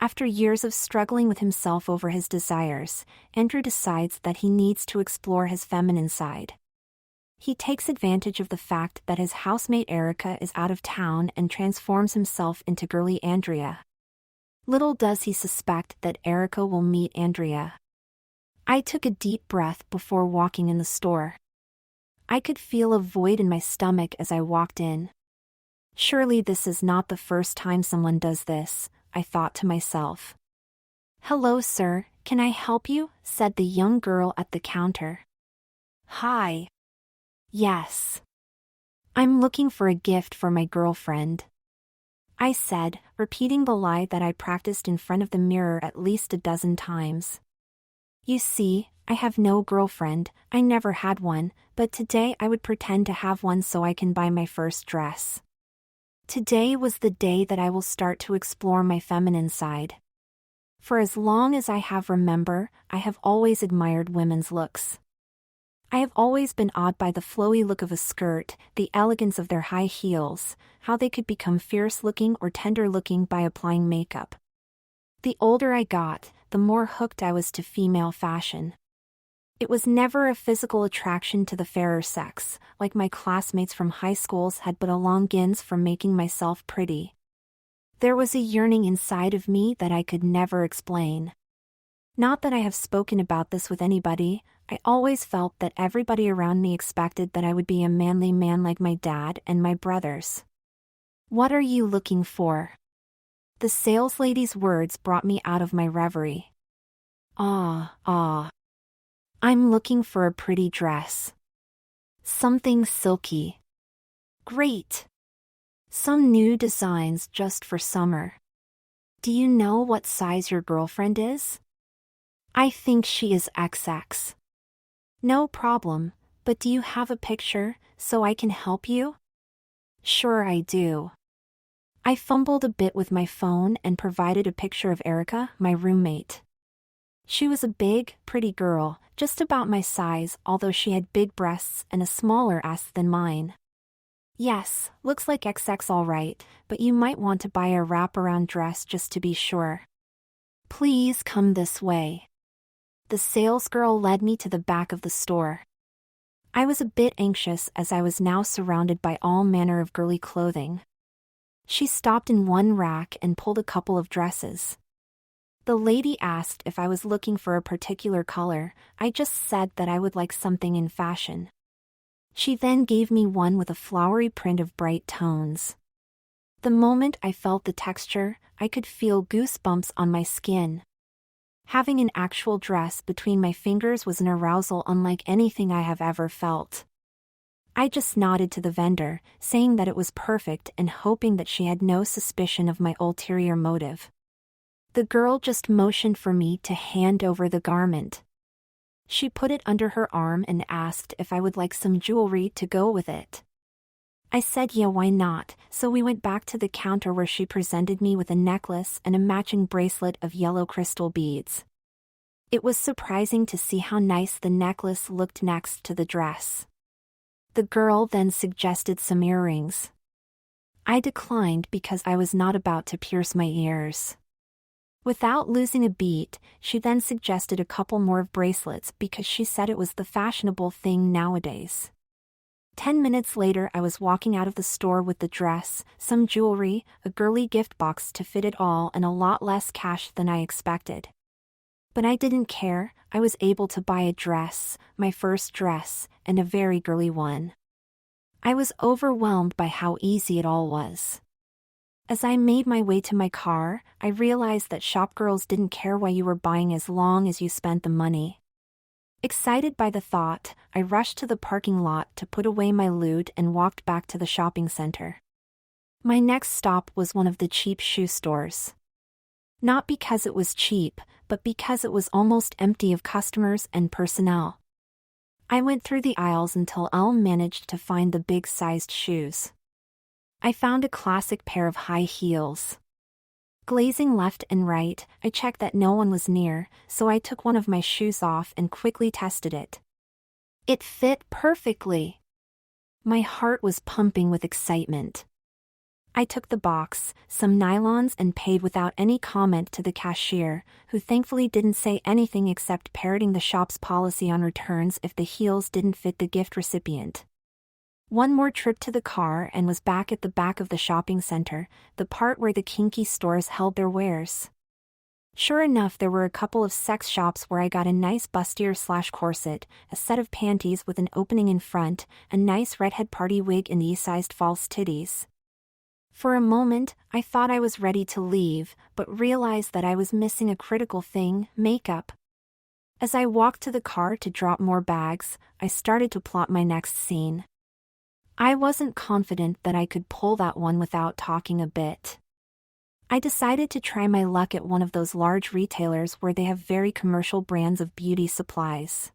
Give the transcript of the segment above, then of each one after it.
After years of struggling with himself over his desires, Andrew decides that he needs to explore his feminine side. He takes advantage of the fact that his housemate Erica is out of town and transforms himself into girly Andrea. Little does he suspect that Erica will meet Andrea. I took a deep breath before walking in the store. I could feel a void in my stomach as I walked in. Surely this is not the first time someone does this, I thought to myself. "Hello, sir, can I help you?" said the young girl at the counter. "Hi. Yes. I'm looking for a gift for my girlfriend," I said, repeating the lie that I practiced in front of the mirror at least a dozen times. "You see, I have no girlfriend, I never had one, but today I would pretend to have one so I can buy my first dress. Today was the day that I will start to explore my feminine side. For as long as I have remember, I have always admired women's looks. I have always been awed by the flowy look of a skirt, the elegance of their high heels, how they could become fierce-looking or tender-looking by applying makeup. The older I got, the more hooked I was to female fashion. It was never a physical attraction to the fairer sex, like my classmates from high schools had but a long gins for making myself pretty. There was a yearning inside of me that I could never explain. Not that I have spoken about this with anybody, I always felt that everybody around me expected that I would be a manly man like my dad and my brothers. "What are you looking for?" The saleslady's words brought me out of my reverie. Ah. I'm looking for a pretty dress. Something silky. Great. Some new designs just for summer. Do you know what size your girlfriend is? I think she is XX. No problem, but do you have a picture, so I can help you? Sure I do. I fumbled a bit with my phone and provided a picture of Erica, my roommate. She was a big, pretty girl, just about my size, although she had big breasts and a smaller ass than mine. Yes, looks like XX all right, but you might want to buy a wraparound dress just to be sure. Please come this way. The salesgirl led me to the back of the store. I was a bit anxious as I was now surrounded by all manner of girly clothing. She stopped in one rack and pulled a couple of dresses. The lady asked if I was looking for a particular color. I just said that I would like something in fashion. She then gave me one with a flowery print of bright tones. The moment I felt the texture, I could feel goosebumps on my skin. Having an actual dress between my fingers was an arousal unlike anything I have ever felt. I just nodded to the vendor, saying that it was perfect and hoping that she had no suspicion of my ulterior motive. The girl just motioned for me to hand over the garment. She put it under her arm and asked if I would like some jewelry to go with it. I said yeah, why not, so we went back to the counter where she presented me with a necklace and a matching bracelet of yellow crystal beads. It was surprising to see how nice the necklace looked next to the dress. The girl then suggested some earrings. I declined because I was not about to pierce my ears. Without losing a beat, she then suggested a couple more of bracelets because she said it was the fashionable thing nowadays. 10 minutes later I was walking out of the store with the dress, some jewelry, a girly gift box to fit it all and a lot less cash than I expected. But I didn't care, I was able to buy a dress, my first dress, and a very girly one. I was overwhelmed by how easy it all was. As I made my way to my car, I realized that shopgirls didn't care why you were buying as long as you spent the money. Excited by the thought, I rushed to the parking lot to put away my loot and walked back to the shopping center. My next stop was one of the cheap shoe stores. Not because it was cheap, but because it was almost empty of customers and personnel. I went through the aisles until I managed to find the big-sized shoes. I found a classic pair of high heels. Glazing left and right, I checked that no one was near, so I took one of my shoes off and quickly tested it. It fit perfectly. My heart was pumping with excitement. I took the box, some nylons, and paid without any comment to the cashier, who thankfully didn't say anything except parroting the shop's policy on returns if the heels didn't fit the gift recipient. One more trip to the car and was back at the back of the shopping center, the part where the kinky stores held their wares. Sure enough, there were a couple of sex shops where I got a nice bustier/corset, a set of panties with an opening in front, a nice redhead party wig and E-sized false titties. For a moment, I thought I was ready to leave, but realized that I was missing a critical thing: makeup. As I walked to the car to drop more bags, I started to plot my next scene. I wasn't confident that I could pull that one without talking a bit. I decided to try my luck at one of those large retailers where they have very commercial brands of beauty supplies.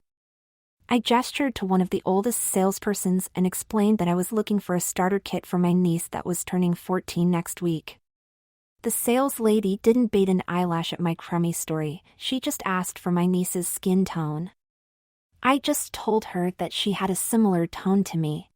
I gestured to one of the oldest salespersons and explained that I was looking for a starter kit for my niece that was turning 14 next week. The sales lady didn't bat an eyelash at my crummy story, she just asked for my niece's skin tone. I just told her that she had a similar tone to me.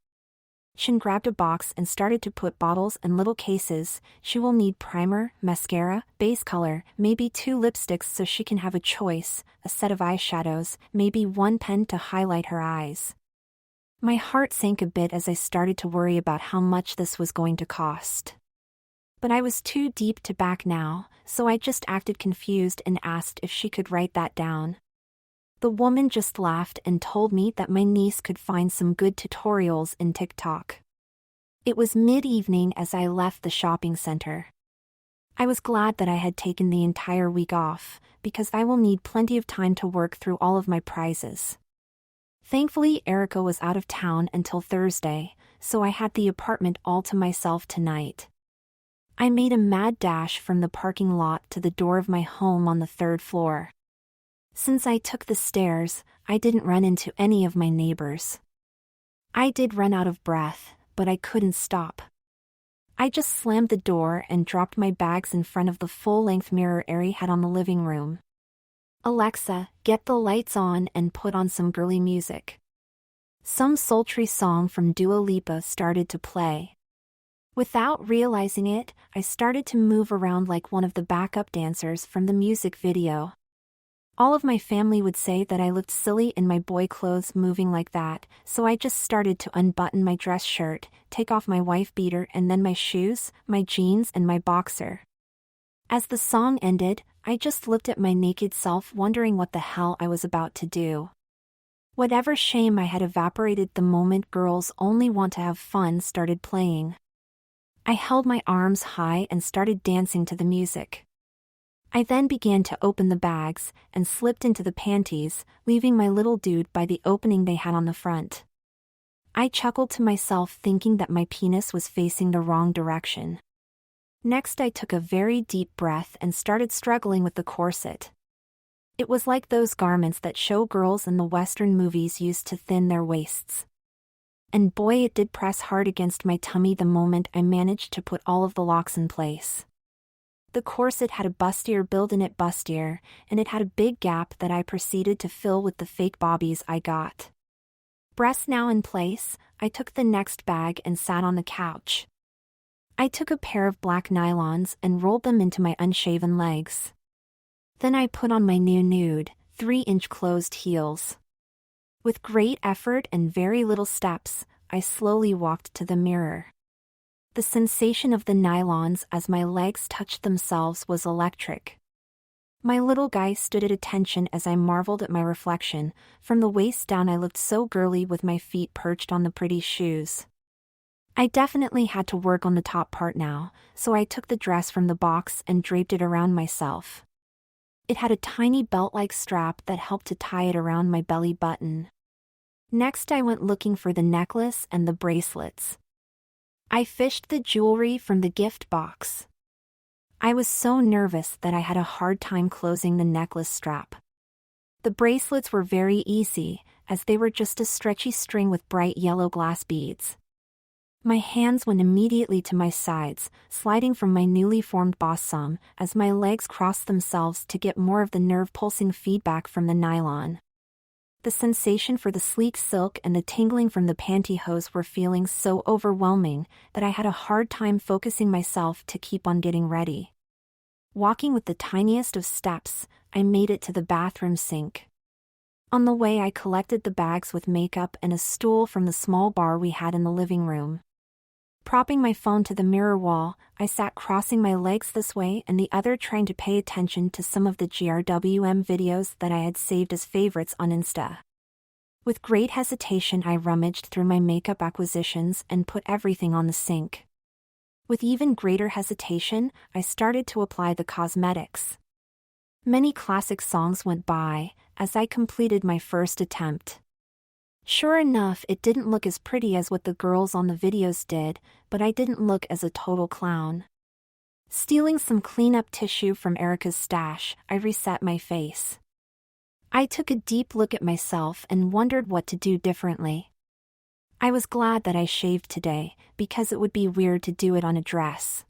She grabbed a box and started to put bottles and little cases. She will need primer, mascara, base color, maybe 2 lipsticks so she can have a choice, a set of eyeshadows, maybe 1 pen to highlight her eyes. My heart sank a bit as I started to worry about how much this was going to cost. But I was too deep to back now, so I just acted confused and asked if she could write that down. The woman just laughed and told me that my niece could find some good tutorials in TikTok. It was mid-evening as I left the shopping center. I was glad that I had taken the entire week off, because I will need plenty of time to work through all of my prizes. Thankfully, Erica was out of town until Thursday, so I had the apartment all to myself tonight. I made a mad dash from the parking lot to the door of my home on the 3rd floor. Since I took the stairs, I didn't run into any of my neighbors. I did run out of breath, but I couldn't stop. I just slammed the door and dropped my bags in front of the full-length mirror Ari had on the living room. Alexa, get the lights on and put on some girly music. Some sultry song from Dua Lipa started to play. Without realizing it, I started to move around like one of the backup dancers from the music video. All of my family would say that I looked silly in my boy clothes moving like that, so I just started to unbutton my dress shirt, take off my wife beater and then my shoes, my jeans and my boxer. As the song ended, I just looked at my naked self wondering what the hell I was about to do. Whatever shame I had evaporated the moment Girls Only Want to Have Fun started playing. I held my arms high and started dancing to the music. I then began to open the bags, and slipped into the panties, leaving my little dude by the opening they had on the front. I chuckled to myself thinking that my penis was facing the wrong direction. Next I took a very deep breath and started struggling with the corset. It was like those garments that show girls in the Western movies used to thin their waists. And boy, it did press hard against my tummy the moment I managed to put all of the locks in place. The corset had a bustier build-in-it bustier, and it had a big gap that I proceeded to fill with the fake bobbies I got. Breasts now in place, I took the next bag and sat on the couch. I took a pair of black nylons and rolled them into my unshaven legs. Then I put on my new nude, 3-inch closed heels. With great effort and very little steps, I slowly walked to the mirror. The sensation of the nylons as my legs touched themselves was electric. My little guy stood at attention as I marveled at my reflection. From the waist down I looked so girly with my feet perched on the pretty shoes. I definitely had to work on the top part now, so I took the dress from the box and draped it around myself. It had a tiny belt-like strap that helped to tie it around my belly button. Next I went looking for the necklace and the bracelets. I fished the jewelry from the gift box. I was so nervous that I had a hard time closing the necklace strap. The bracelets were very easy, as they were just a stretchy string with bright yellow glass beads. My hands went immediately to my sides, sliding from my newly formed bosom, as my legs crossed themselves to get more of the nerve-pulsing feedback from the nylon. The sensation for the sleek silk and the tingling from the pantyhose were feelings so overwhelming that I had a hard time focusing myself to keep on getting ready. Walking with the tiniest of steps, I made it to the bathroom sink. On the way, I collected the bags with makeup and a stool from the small bar we had in the living room. Propping my phone to the mirror wall, I sat crossing my legs this way and the other, trying to pay attention to some of the GRWM videos that I had saved as favorites on Insta. With great hesitation, I rummaged through my makeup acquisitions and put everything on the sink. With even greater hesitation, I started to apply the cosmetics. Many classic songs went by as I completed my first attempt. Sure enough, it didn't look as pretty as what the girls on the videos did, but I didn't look as a total clown. Stealing some cleanup tissue from Erica's stash, I reset my face. I took a deep look at myself and wondered what to do differently. I was glad that I shaved today, because it would be weird to do it on a dress.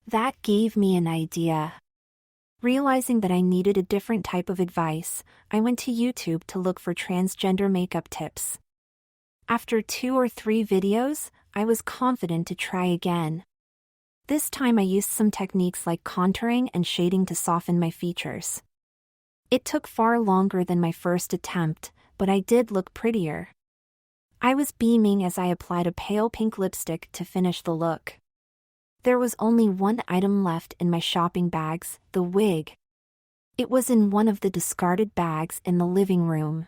That gave me an idea. Realizing that I needed a different type of advice, I went to YouTube to look for transgender makeup tips. After 2 or 3 videos, I was confident to try again. This time I used some techniques like contouring and shading to soften my features. It took far longer than my first attempt, but I did look prettier. I was beaming as I applied a pale pink lipstick to finish the look. There was only one item left in my shopping bags, the wig. It was in one of the discarded bags in the living room.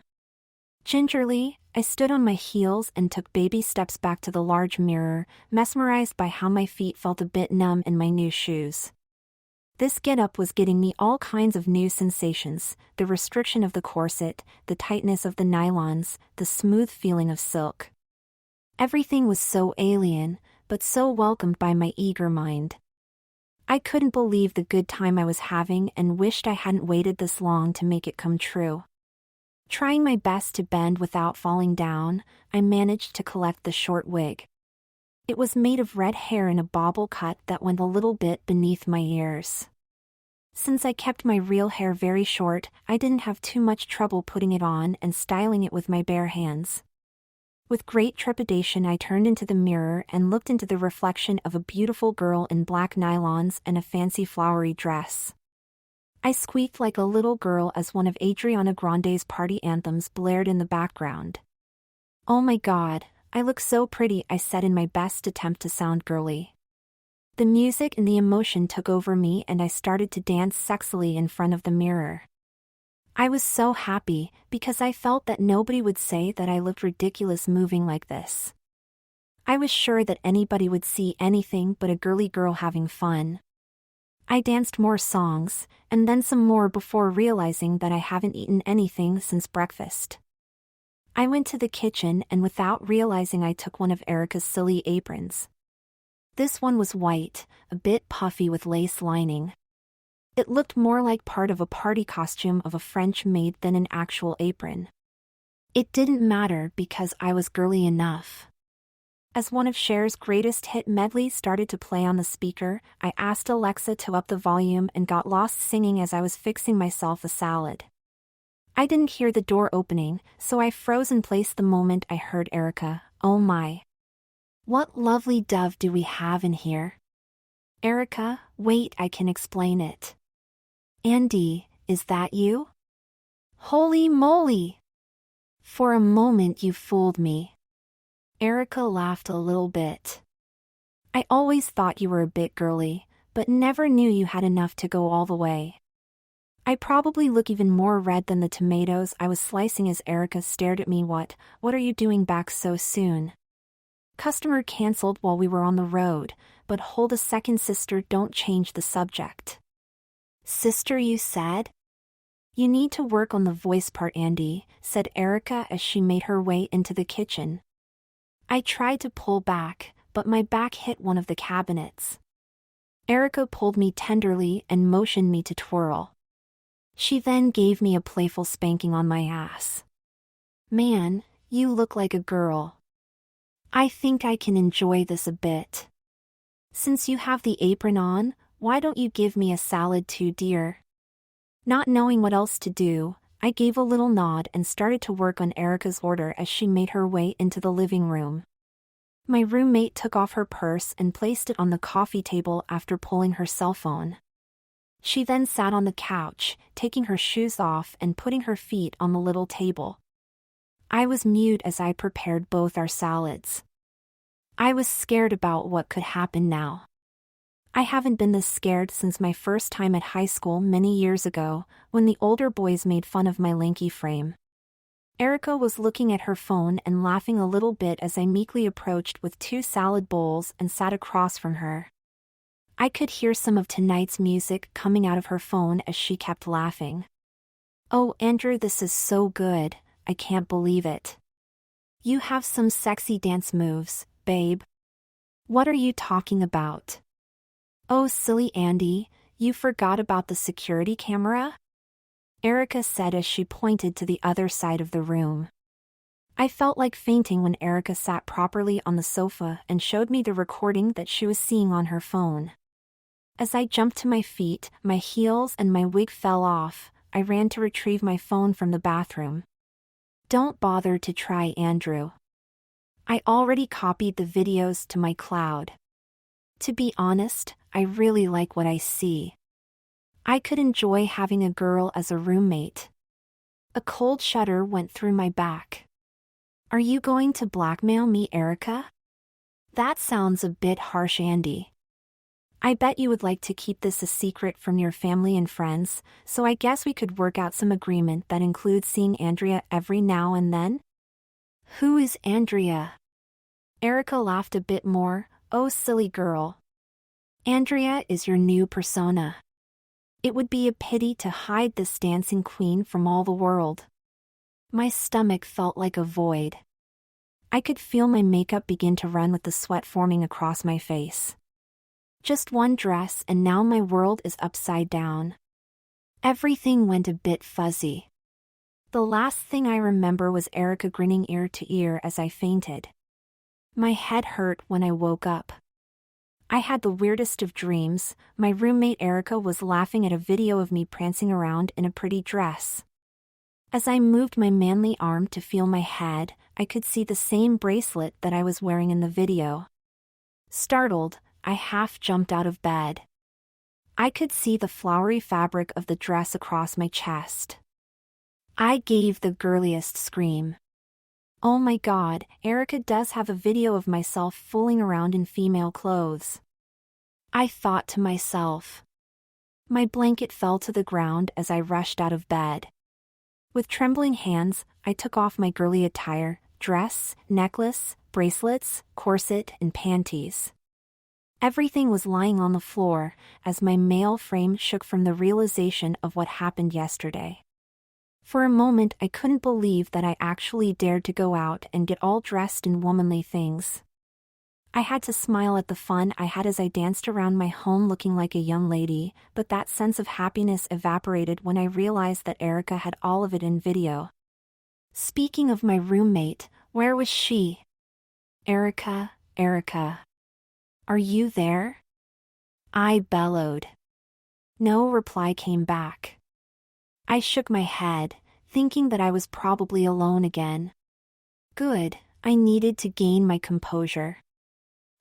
Gingerly, I stood on my heels and took baby steps back to the large mirror, mesmerized by how my feet felt a bit numb in my new shoes. This get-up was getting me all kinds of new sensations: the restriction of the corset, the tightness of the nylons, the smooth feeling of silk. Everything was so alien, but so welcomed by my eager mind. I couldn't believe the good time I was having and wished I hadn't waited this long to make it come true. Trying my best to bend without falling down, I managed to collect the short wig. It was made of red hair in a bobble cut that went a little bit beneath my ears. Since I kept my real hair very short, I didn't have too much trouble putting it on and styling it with my bare hands. With great trepidation, I turned into the mirror and looked into the reflection of a beautiful girl in black nylons and a fancy flowery dress. I squeaked like a little girl as one of Ariana Grande's party anthems blared in the background. "Oh my God, I look so pretty," I said in my best attempt to sound girly. The music and the emotion took over me and I started to dance sexily in front of the mirror. I was so happy, because I felt that nobody would say that I looked ridiculous moving like this. I was sure that anybody would see anything but a girly girl having fun. I danced more songs, and then some more before realizing that I haven't eaten anything since breakfast. I went to the kitchen and without realizing I took one of Erica's silly aprons. This one was white, a bit puffy with lace lining. It looked more like part of a party costume of a French maid than an actual apron. It didn't matter because I was girly enough. As one of Cher's greatest hit medleys started to play on the speaker, I asked Alexa to up the volume and got lost singing as I was fixing myself a salad. I didn't hear the door opening, so I froze in place the moment I heard Erica. "Oh my. What lovely dove do we have in here?" "Erica, wait, I can explain it." "Andy, is that you?" "Holy moly! For a moment you fooled me." Erica laughed a little bit. "I always thought you were a bit girly, but never knew you had enough to go all the way." I probably look even more red than the tomatoes I was slicing as Erica stared at me. What are you doing back so soon?" "Customer canceled while we were on the road, but hold a second, sister, don't change the subject." "Sister, you said?" "You need to work on the voice part, Andy," said Erica as she made her way into the kitchen. I tried to pull back, but my back hit one of the cabinets. Erica pulled me tenderly and motioned me to twirl. She then gave me a playful spanking on my ass. "Man, you look like a girl. I think I can enjoy this a bit. Since you have the apron on, why don't you give me a salad too, dear?" Not knowing what else to do, I gave a little nod and started to work on Erica's order as she made her way into the living room. My roommate took off her purse and placed it on the coffee table after pulling her cell phone. She then sat on the couch, taking her shoes off and putting her feet on the little table. I was mute as I prepared both our salads. I was scared about what could happen now. I haven't been this scared since my first time at high school many years ago, when the older boys made fun of my lanky frame. Erica was looking at her phone and laughing a little bit as I meekly approached with 2 salad bowls and sat across from her. I could hear some of tonight's music coming out of her phone as she kept laughing. "Oh, Andrew, this is so good, I can't believe it. You have some sexy dance moves, babe." "What are you talking about?" "Oh, silly Andy, you forgot about the security camera?" Erica said as she pointed to the other side of the room. I felt like fainting when Erica sat properly on the sofa and showed me the recording that she was seeing on her phone. As I jumped to my feet, my heels and my wig fell off. I ran to retrieve my phone from the bathroom. "Don't bother to try, Andrew. I already copied the videos to my cloud. To be honest, I really like what I see. I could enjoy having a girl as a roommate." A cold shudder went through my back. "Are you going to blackmail me, Erica?" "That sounds a bit harsh, Andy. I bet you would like to keep this a secret from your family and friends, so I guess we could work out some agreement that includes seeing Andrea every now and then." "Who is Andrea?" Erica laughed a bit more. "Oh, silly girl. Andrea is your new persona. It would be a pity to hide this dancing queen from all the world." My stomach felt like a void. I could feel my makeup begin to run with the sweat forming across my face. Just one dress and now my world is upside down. Everything went a bit fuzzy. The last thing I remember was Erica grinning ear to ear as I fainted. My head hurt when I woke up. I had the weirdest of dreams. My roommate Erica was laughing at a video of me prancing around in a pretty dress. As I moved my manly arm to feel my head, I could see the same bracelet that I was wearing in the video. Startled, I half jumped out of bed. I could see the flowery fabric of the dress across my chest. I gave the girliest scream. Oh my God, Erica does have a video of myself fooling around in female clothes. I thought to myself. My blanket fell to the ground as I rushed out of bed. With trembling hands, I took off my girly attire, dress, necklace, bracelets, corset, and panties. Everything was lying on the floor as my male frame shook from the realization of what happened yesterday. For a moment I couldn't believe that I actually dared to go out and get all dressed in womanly things. I had to smile at the fun I had as I danced around my home looking like a young lady, but that sense of happiness evaporated when I realized that Erica had all of it in video. Speaking of my roommate, where was she? Erica, Erica. Are you there? I bellowed. No reply came back. I shook my head, thinking that I was probably alone again. Good, I needed to gain my composure.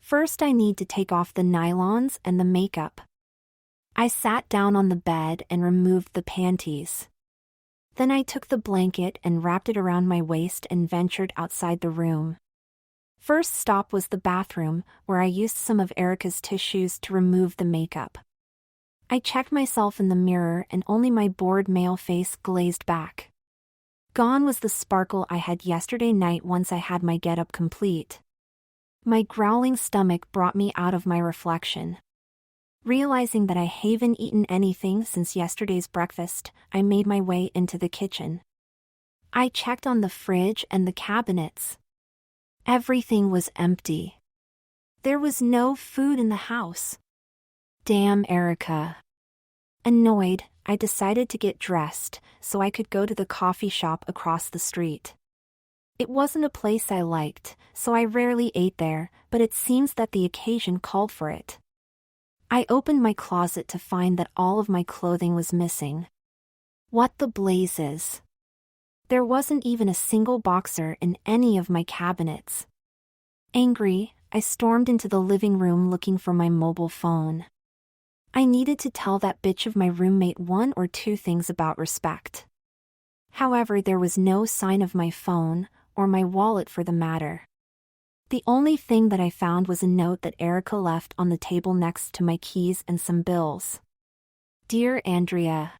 First I need to take off the nylons and the makeup. I sat down on the bed and removed the panties. Then I took the blanket and wrapped it around my waist and ventured outside the room. First stop was the bathroom, where I used some of Erica's tissues to remove the makeup. I checked myself in the mirror and only my bored male face glazed back. Gone was the sparkle I had yesterday night once I had my getup complete. My growling stomach brought me out of my reflection. Realizing that I haven't eaten anything since yesterday's breakfast, I made my way into the kitchen. I checked on the fridge and the cabinets. Everything was empty. There was no food in the house. Damn Erica. Annoyed, I decided to get dressed so I could go to the coffee shop across the street. It wasn't a place I liked, so I rarely ate there, but it seems that the occasion called for it. I opened my closet to find that all of my clothing was missing. What the blazes? There wasn't even a single boxer in any of my cabinets. Angry, I stormed into the living room looking for my mobile phone. I needed to tell that bitch of my roommate one or two things about respect. However, there was no sign of my phone, or my wallet for the matter. The only thing that I found was a note that Erica left on the table next to my keys and some bills. Dear Andrea,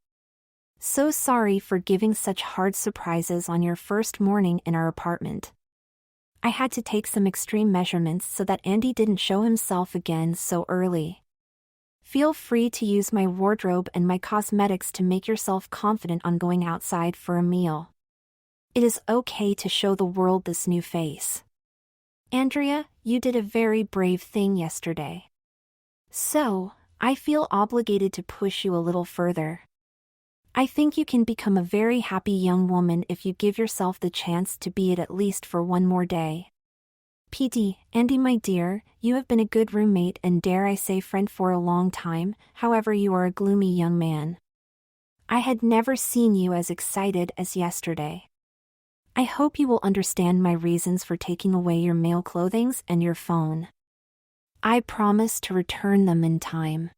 so sorry for giving such hard surprises on your first morning in our apartment. I had to take some extreme measurements so that Andy didn't show himself again so early. Feel free to use my wardrobe and my cosmetics to make yourself confident on going outside for a meal. It is okay to show the world this new face. Andrea, you did a very brave thing yesterday. So, I feel obligated to push you a little further. I think you can become a very happy young woman if you give yourself the chance to be it at least for one more day. PD, Andy my dear, you have been a good roommate and dare I say friend for a long time, however you are a gloomy young man. I had never seen you as excited as yesterday. I hope you will understand my reasons for taking away your male clothing and your phone. I promise to return them in time.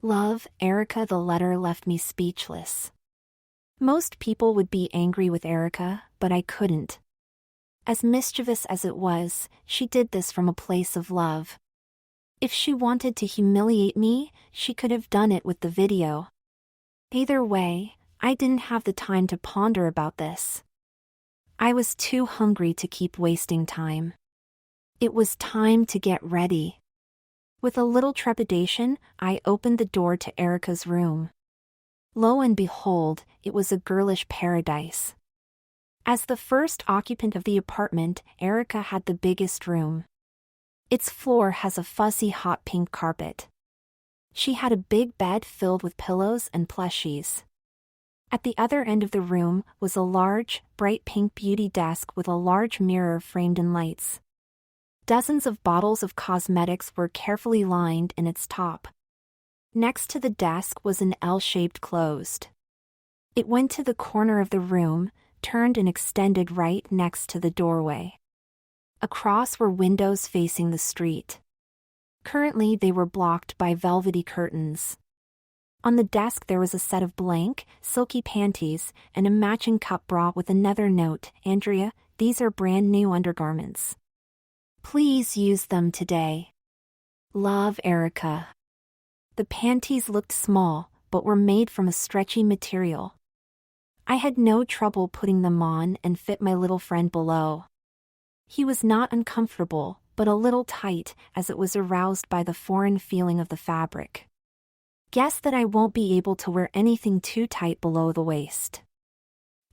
Love, Erica. The letter left me speechless. Most people would be angry with Erica, but I couldn't. As mischievous as it was, she did this from a place of love. If she wanted to humiliate me, she could have done it with the video. Either way, I didn't have the time to ponder about this. I was too hungry to keep wasting time. It was time to get ready. With a little trepidation, I opened the door to Erica's room. Lo and behold, it was a girlish paradise. As the first occupant of the apartment, Erica had the biggest room. Its floor has a fuzzy hot pink carpet. She had a big bed filled with pillows and plushies. At the other end of the room was a large, bright pink beauty desk with a large mirror framed in lights. Dozens of bottles of cosmetics were carefully lined in its top. Next to the desk was an L-shaped closed. It went to the corner of the room, turned and extended right next to the doorway. Across were windows facing the street. Currently they were blocked by velvety curtains. On the desk there was a set of blank, silky panties, and a matching cup bra with another note, Andrea, these are brand new undergarments. Please use them today. Love, Erica. The panties looked small, but were made from a stretchy material. I had no trouble putting them on and fit my little friend below. He was not uncomfortable, but a little tight, as it was aroused by the foreign feeling of the fabric. Guess that I won't be able to wear anything too tight below the waist.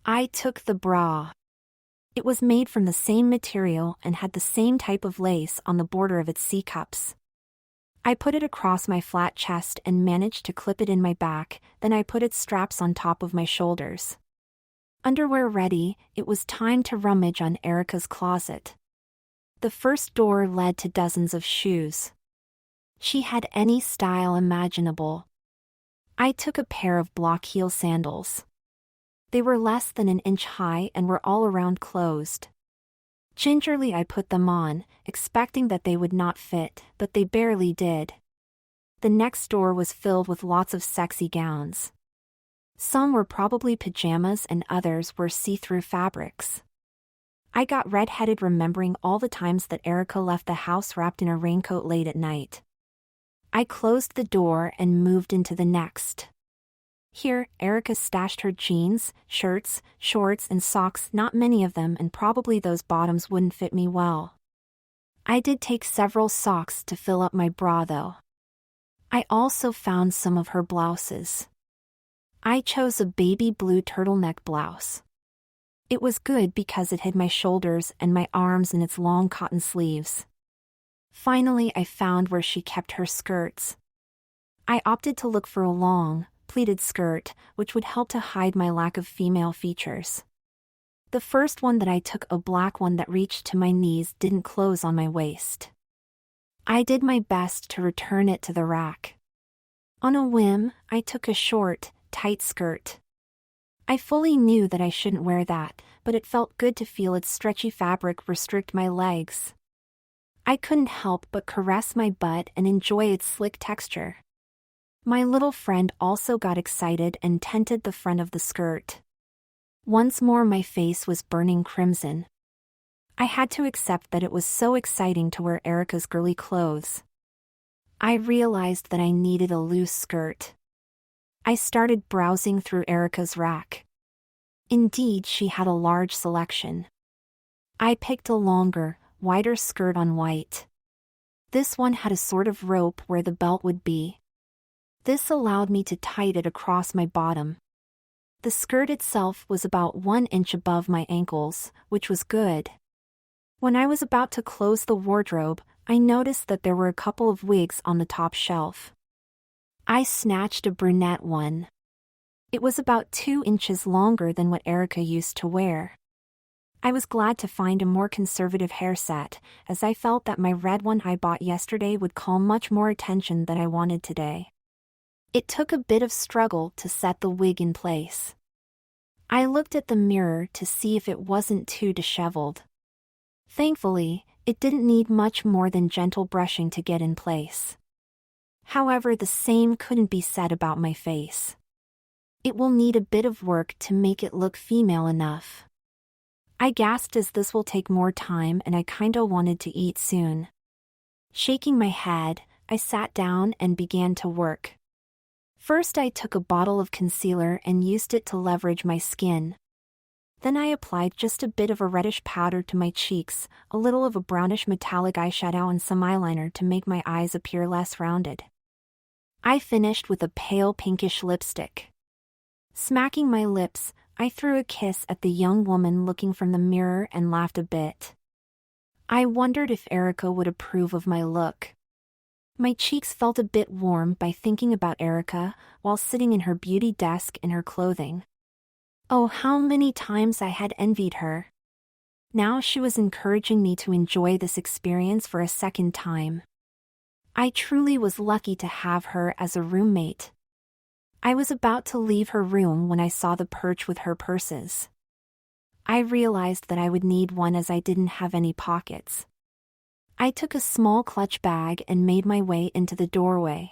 I took the bra. It was made from the same material and had the same type of lace on the border of its C-cups. I put it across my flat chest and managed to clip it in my back, then I put its straps on top of my shoulders. Underwear ready, it was time to rummage on Erica's closet. The first door led to dozens of shoes. She had any style imaginable. I took a pair of block heel sandals. They were less than an inch high and were all around closed. Gingerly I put them on, expecting that they would not fit, but they barely did. The next door was filled with lots of sexy gowns. Some were probably pajamas and others were see-through fabrics. I got red-headed remembering all the times that Erica left the house wrapped in a raincoat late at night. I closed the door and moved into the next. Here, Erica stashed her jeans, shirts, shorts and socks, not many of them, and probably those bottoms wouldn't fit me well. I did take several socks to fill up my bra though. I also found some of her blouses. I chose a baby blue turtleneck blouse. It was good because it hid my shoulders and my arms in its long cotton sleeves. Finally, I found where she kept her skirts. I opted to look for a long, pleated skirt, which would help to hide my lack of female features. The first one that I took, a black one that reached to my knees, didn't close on my waist. I did my best to return it to the rack. On a whim, I took a short, tight skirt. I fully knew that I shouldn't wear that, but it felt good to feel its stretchy fabric restrict my legs. I couldn't help but caress my butt and enjoy its slick texture. My little friend also got excited and tented the front of the skirt. Once more my face was burning crimson. I had to accept that it was so exciting to wear Erica's girly clothes. I realized that I needed a loose skirt. I started browsing through Erica's rack. Indeed, she had a large selection. I picked a longer, wider skirt on white. This one had a sort of rope where the belt would be. This allowed me to tie it across my bottom. The skirt itself was about 1 inch above my ankles, which was good. When I was about to close the wardrobe, I noticed that there were a couple of wigs on the top shelf. I snatched a brunette one. It was about 2 inches longer than what Erica used to wear. I was glad to find a more conservative hair set, as I felt that my red one I bought yesterday would call much more attention than I wanted today. It took a bit of struggle to set the wig in place. I looked at the mirror to see if it wasn't too disheveled. Thankfully, it didn't need much more than gentle brushing to get in place. However, the same couldn't be said about my face. It will need a bit of work to make it look female enough. I gasped as this will take more time and I kinda wanted to eat soon. Shaking my head, I sat down and began to work. First I took a bottle of concealer and used it to leverage my skin. Then I applied just a bit of a reddish powder to my cheeks, a little of a brownish metallic eyeshadow and some eyeliner to make my eyes appear less rounded. I finished with a pale pinkish lipstick. Smacking my lips, I threw a kiss at the young woman looking from the mirror and laughed a bit. I wondered if Erica would approve of my look. My cheeks felt a bit warm by thinking about Erica while sitting in her beauty desk in her clothing. Oh, how many times I had envied her. Now she was encouraging me to enjoy this experience for a second time. I truly was lucky to have her as a roommate. I was about to leave her room when I saw the perch with her purses. I realized that I would need one as I didn't have any pockets. I took a small clutch bag and made my way into the doorway.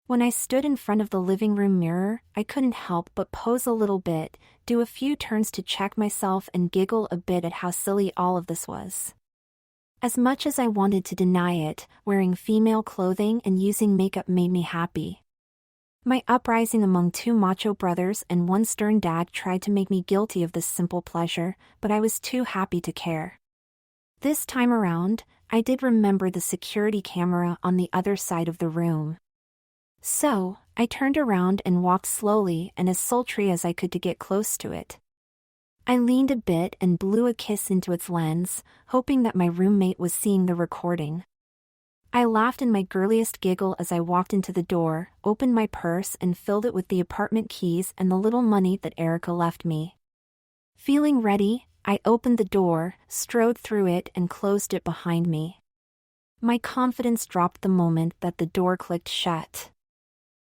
When I stood in front of the living room mirror, I couldn't help but pose a little bit, do a few turns to check myself and giggle a bit at how silly all of this was. As much as I wanted to deny it, wearing female clothing and using makeup made me happy. My uprising among 2 macho brothers and 1 stern dad tried to make me guilty of this simple pleasure, but I was too happy to care. This time around, I did remember the security camera on the other side of the room. So, I turned around and walked slowly and as sultry as I could to get close to it. I leaned a bit and blew a kiss into its lens, hoping that my roommate was seeing the recording. I laughed in my girliest giggle as I walked into the door, opened my purse and filled it with the apartment keys and the little money that Erica left me. Feeling ready, I opened the door, strode through it and closed it behind me. My confidence dropped the moment that the door clicked shut.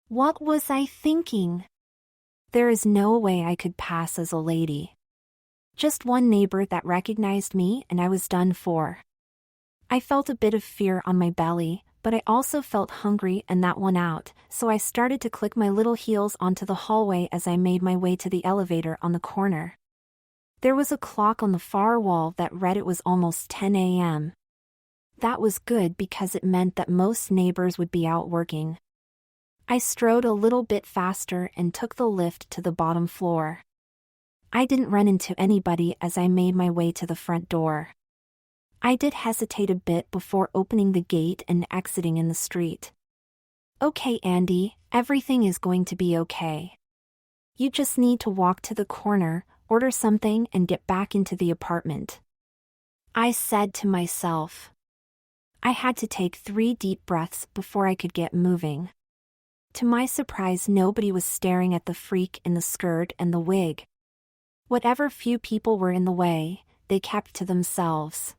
What was I thinking? There is no way I could pass as a lady. Just one neighbor that recognized me and I was done for. I felt a bit of fear on my belly, but I also felt hungry and that won out, so I started to click my little heels onto the hallway as I made my way to the elevator on the corner. There was a clock on the far wall that read it was almost 10 a.m. That was good because it meant that most neighbors would be out working. I strode a little bit faster and took the lift to the bottom floor. I didn't run into anybody as I made my way to the front door. I did hesitate a bit before opening the gate and exiting in the street. Okay, Andy, everything is going to be okay. You just need to walk to the corner, order something and get back into the apartment. I said to myself. I had to take 3 deep breaths before I could get moving. To my surprise, nobody was staring at the freak in the skirt and the wig. Whatever few people were in the way, they kept to themselves.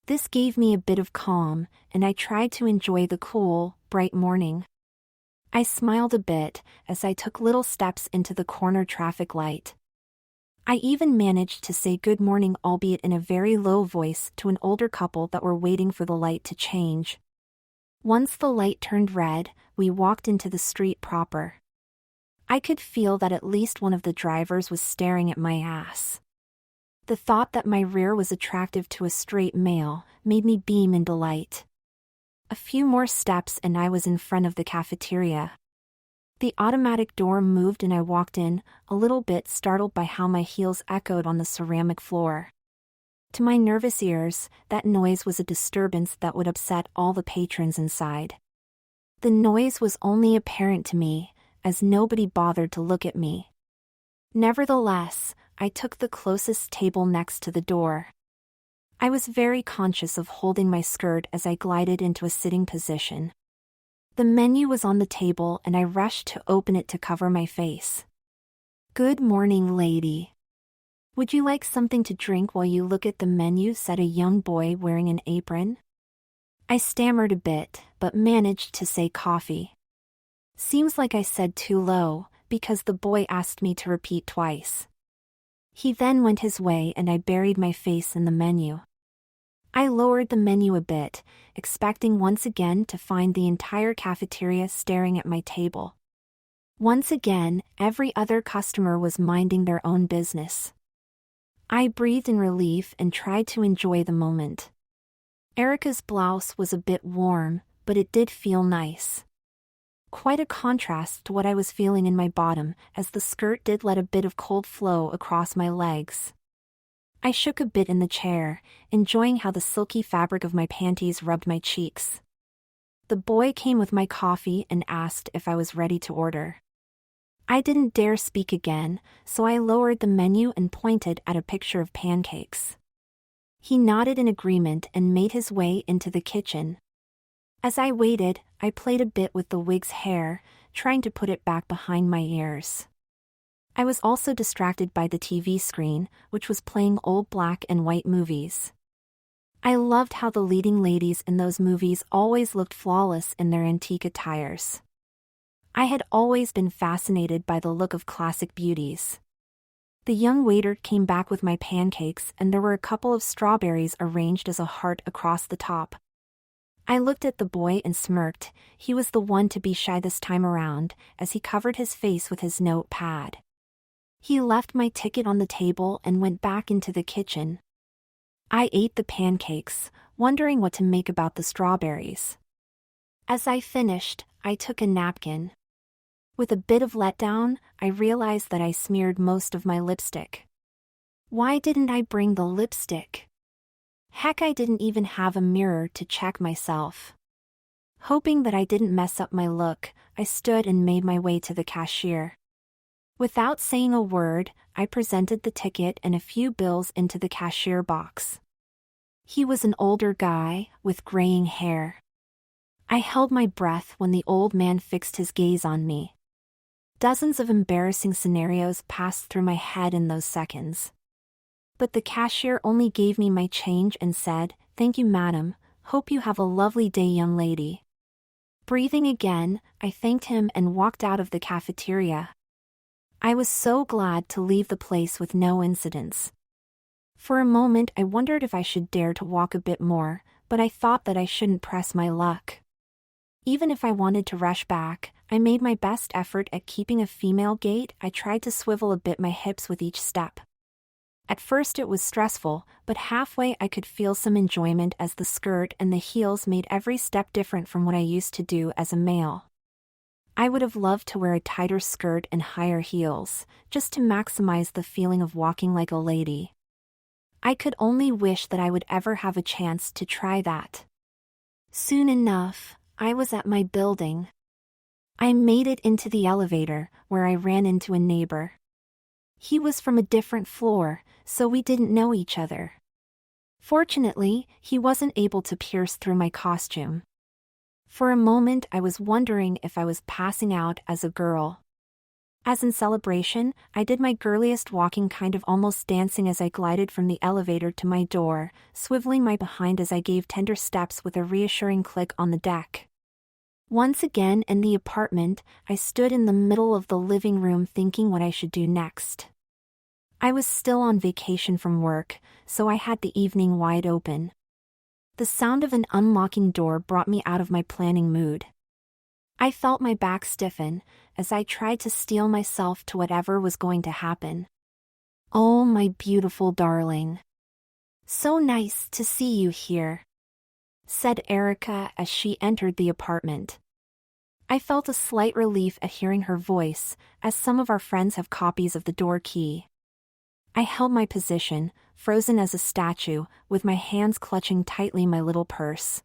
This gave me a bit of calm, and I tried to enjoy the cool, bright morning. I smiled a bit as I took little steps into the corner traffic light. I even managed to say good morning, albeit in a very low voice, to an older couple that were waiting for the light to change. Once the light turned red, we walked into the street proper. I could feel that at least one of the drivers was staring at my ass. The thought that my rear was attractive to a straight male made me beam in delight. A few more steps and I was in front of the cafeteria. The automatic door moved and I walked in, a little bit startled by how my heels echoed on the ceramic floor. To my nervous ears, that noise was a disturbance that would upset all the patrons inside. The noise was only apparent to me, as nobody bothered to look at me. Nevertheless, I took the closest table next to the door. I was very conscious of holding my skirt as I glided into a sitting position. The menu was on the table and I rushed to open it to cover my face. "Good morning, lady. Would you like something to drink while you look at the menu?" said a young boy wearing an apron. I stammered a bit, but managed to say coffee. Seems like I said too low, because the boy asked me to repeat twice. He then went his way and I buried my face in the menu. I lowered the menu a bit, expecting once again to find the entire cafeteria staring at my table. Once again, every other customer was minding their own business. I breathed in relief and tried to enjoy the moment. Erica's blouse was a bit warm, but it did feel nice. Quite a contrast to what I was feeling in my bottom, as the skirt did let a bit of cold flow across my legs. I shook a bit in the chair, enjoying how the silky fabric of my panties rubbed my cheeks. The boy came with my coffee and asked if I was ready to order. I didn't dare speak again, so I lowered the menu and pointed at a picture of pancakes. He nodded in agreement and made his way into the kitchen. As I waited, I played a bit with the wig's hair, trying to put it back behind my ears. I was also distracted by the TV screen, which was playing old black and white movies. I loved how the leading ladies in those movies always looked flawless in their antique attires. I had always been fascinated by the look of classic beauties. The young waiter came back with my pancakes and there were a couple of strawberries arranged as a heart across the top. I looked at the boy and smirked. He was the one to be shy this time around, as he covered his face with his notepad. He left my ticket on the table and went back into the kitchen. I ate the pancakes, wondering what to make about the strawberries. As I finished, I took a napkin. With a bit of letdown, I realized that I smeared most of my lipstick. Why didn't I bring the lipstick? Heck, I didn't even have a mirror to check myself. Hoping that I didn't mess up my look, I stood and made my way to the cashier. Without saying a word, I presented the ticket and a few bills into the cashier box. He was an older guy, with graying hair. I held my breath when the old man fixed his gaze on me. Dozens of embarrassing scenarios passed through my head in those seconds. But the cashier only gave me my change and said, "Thank you, madam. Hope you have a lovely day, young lady." Breathing again, I thanked him and walked out of the cafeteria. I was so glad to leave the place with no incidents. For a moment I wondered if I should dare to walk a bit more, but I thought that I shouldn't press my luck. Even if I wanted to rush back, I made my best effort at keeping a female gait. I tried to swivel a bit my hips with each step. At first it was stressful, but halfway I could feel some enjoyment as the skirt and the heels made every step different from what I used to do as a male. I would have loved to wear a tighter skirt and higher heels, just to maximize the feeling of walking like a lady. I could only wish that I would ever have a chance to try that. Soon enough, I was at my building. I made it into the elevator, where I ran into a neighbor. He was from a different floor, so we didn't know each other. Fortunately, he wasn't able to pierce through my costume. For a moment I was wondering if I was passing out as a girl. As in celebration, I did my girliest walking, kind of almost dancing as I glided from the elevator to my door, swiveling my behind as I gave tender steps with a reassuring click on the deck. Once again in the apartment, I stood in the middle of the living room thinking what I should do next. I was still on vacation from work, so I had the evening wide open. The sound of an unlocking door brought me out of my planning mood. I felt my back stiffen as I tried to steel myself to whatever was going to happen. "Oh, my beautiful darling. So nice to see you here," said Erica as she entered the apartment. I felt a slight relief at hearing her voice, as some of our friends have copies of the door key. I held my position, frozen as a statue, with my hands clutching tightly my little purse.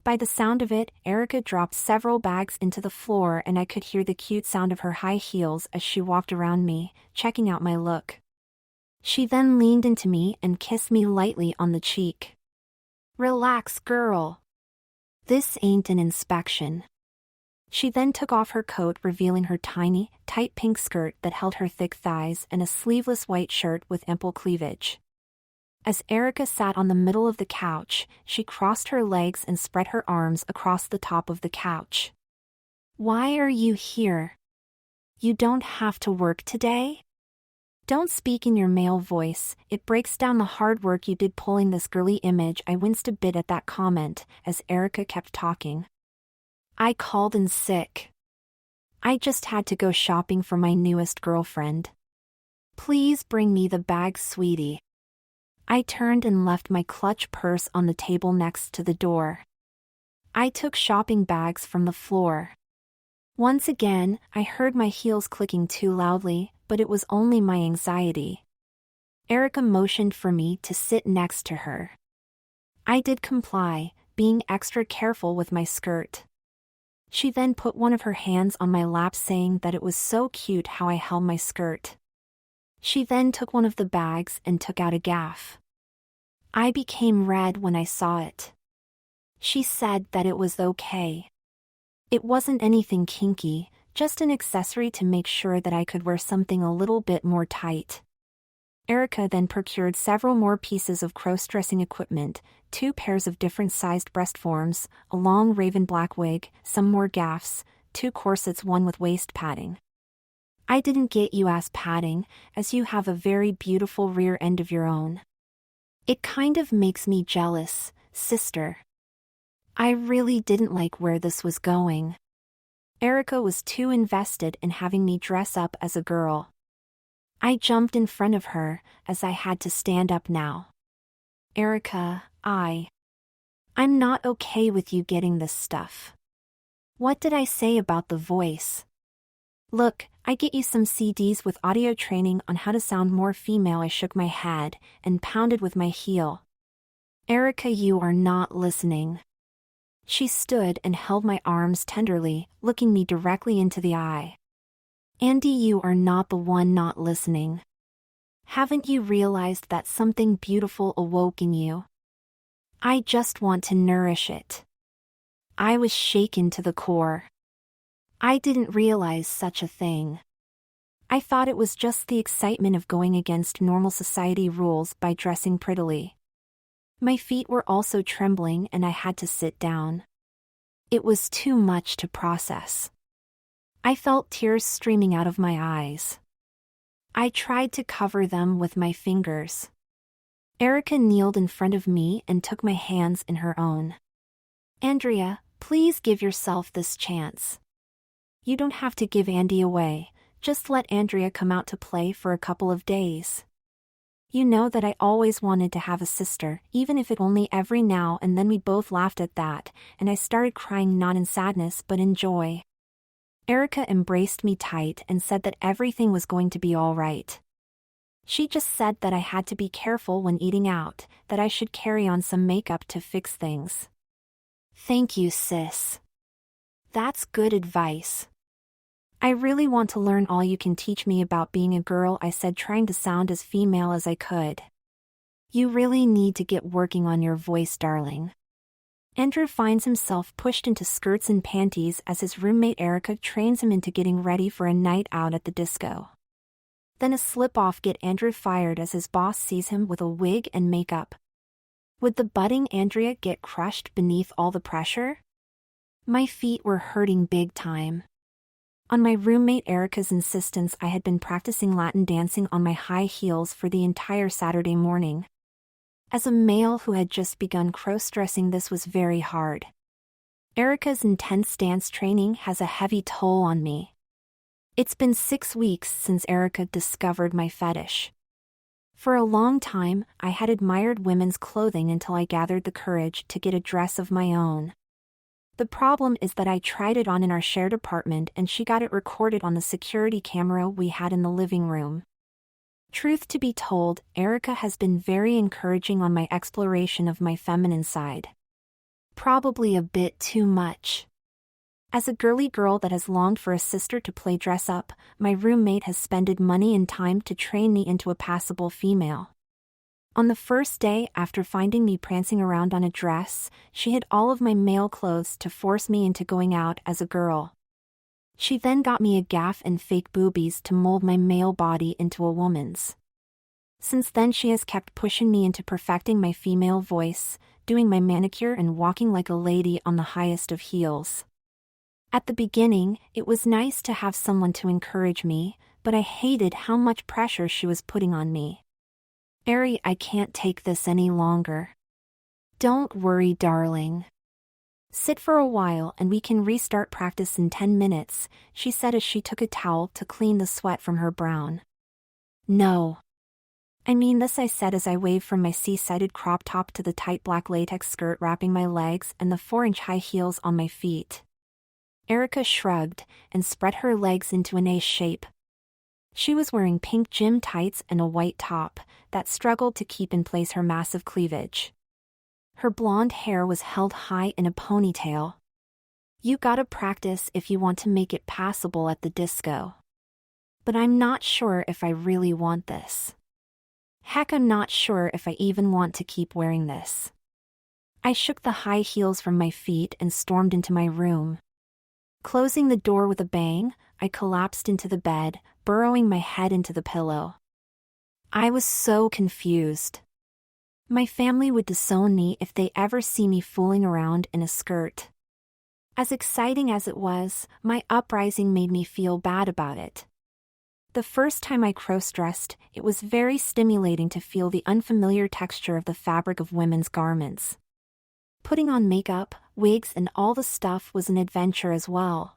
By the sound of it, Erica dropped several bags into the floor and I could hear the cute sound of her high heels as she walked around me, checking out my look. She then leaned into me and kissed me lightly on the cheek. "Relax, girl. This ain't an inspection." She then took off her coat, revealing her tiny, tight pink skirt that held her thick thighs and a sleeveless white shirt with ample cleavage. As Erica sat on the middle of the couch, she crossed her legs and spread her arms across the top of the couch. "Why are you here? You don't have to work today?" "Don't speak in your male voice, it breaks down the hard work you did pulling this girly image." I winced a bit at that comment, as Erica kept talking. "I called in sick. I just had to go shopping for my newest girlfriend. Please bring me the bag, sweetie." I turned and left my clutch purse on the table next to the door. I took shopping bags from the floor. Once again, I heard my heels clicking too loudly, but it was only my anxiety. Erica motioned for me to sit next to her. I did comply, being extra careful with my skirt. She then put one of her hands on my lap, saying that it was so cute how I held my skirt. She then took one of the bags and took out a gaff. I became red when I saw it. She said that it was okay. It wasn't anything kinky, just an accessory to make sure that I could wear something a little bit more tight. Erica then procured several more pieces of crossdressing equipment, 2 pairs of different sized breast forms, a long raven black wig, some more gaffs, 2 corsets, one with waist padding. "I didn't get you ass padding, as you have a very beautiful rear end of your own. It kind of makes me jealous, sister." I really didn't like where this was going. Erica was too invested in having me dress up as a girl. I jumped in front of her, as I had to stand up now. "Erica, I'm not okay with you getting this stuff. What did I say about the voice? Look, I get you some CDs with audio training on how to sound more female." I shook my head and pounded with my heel. "Erica, you are not listening." She stood and held my arms tenderly, looking me directly into the eye. "Andy, you are not the one not listening. Haven't you realized that something beautiful awoke in you? I just want to nourish it." I was shaken to the core. I didn't realize such a thing. I thought it was just the excitement of going against normal society rules by dressing prettily. My feet were also trembling and I had to sit down. It was too much to process. I felt tears streaming out of my eyes. I tried to cover them with my fingers. Erica kneeled in front of me and took my hands in her own. "Andrea, please give yourself this chance. You don't have to give Andy away, just let Andrea come out to play for a couple of days. You know that I always wanted to have a sister, even if it only every now and then." We both laughed at that, and I started crying, not in sadness but in joy. Erica embraced me tight and said that everything was going to be all right. She just said that I had to be careful when eating out, that I should carry on some makeup to fix things. "Thank you, sis. That's good advice. I really want to learn all you can teach me about being a girl," I said, trying to sound as female as I could. "You really need to get working on your voice, darling." Andrew finds himself pushed into skirts and panties as his roommate Erica trains him into getting ready for a night out at the disco. Then a slip-off get Andrew fired as his boss sees him with a wig and makeup. Would the budding Andrea get crushed beneath all the pressure? My feet were hurting big time. On my roommate Erica's insistence, I had been practicing Latin dancing on my high heels for the entire Saturday morning. As a male who had just begun crossdressing, this was very hard. Erica's intense dance training has a heavy toll on me. It's been 6 weeks since Erica discovered my fetish. For a long time, I had admired women's clothing until I gathered the courage to get a dress of my own. The problem is that I tried it on in our shared apartment and she got it recorded on the security camera we had in the living room. Truth to be told, Erica has been very encouraging on my exploration of my feminine side. Probably a bit too much. As a girly girl that has longed for a sister to play dress up, my roommate has spended money and time to train me into a passable female. On the first day after finding me prancing around on a dress, she hid all of my male clothes to force me into going out as a girl. She then got me a gaff and fake boobies to mold my male body into a woman's. Since then she has kept pushing me into perfecting my female voice, doing my manicure and walking like a lady on the highest of heels. At the beginning, it was nice to have someone to encourage me, but I hated how much pressure she was putting on me. Ari, I can't take this any longer. Don't worry, darling. Sit for a while and we can restart practice in 10 minutes, she said as she took a towel to clean the sweat from her brow. No. I mean this, I said as I waved from my C-sided crop top to the tight black latex skirt wrapping my legs and the 4-inch high heels on my feet. Erica shrugged and spread her legs into an A shape. She was wearing pink gym tights and a white top that struggled to keep in place her massive cleavage. Her blonde hair was held high in a ponytail. You gotta practice if you want to make it passable at the disco. But I'm not sure if I really want this. Heck, I'm not sure if I even want to keep wearing this. I shook the high heels from my feet and stormed into my room. Closing the door with a bang, I collapsed into the bed, burrowing my head into the pillow. I was so confused. My family would disown me if they ever see me fooling around in a skirt. As exciting as it was, my uprising made me feel bad about it. The first time I crossdressed, it was very stimulating to feel the unfamiliar texture of the fabric of women's garments. Putting on makeup, wigs and all the stuff was an adventure as well.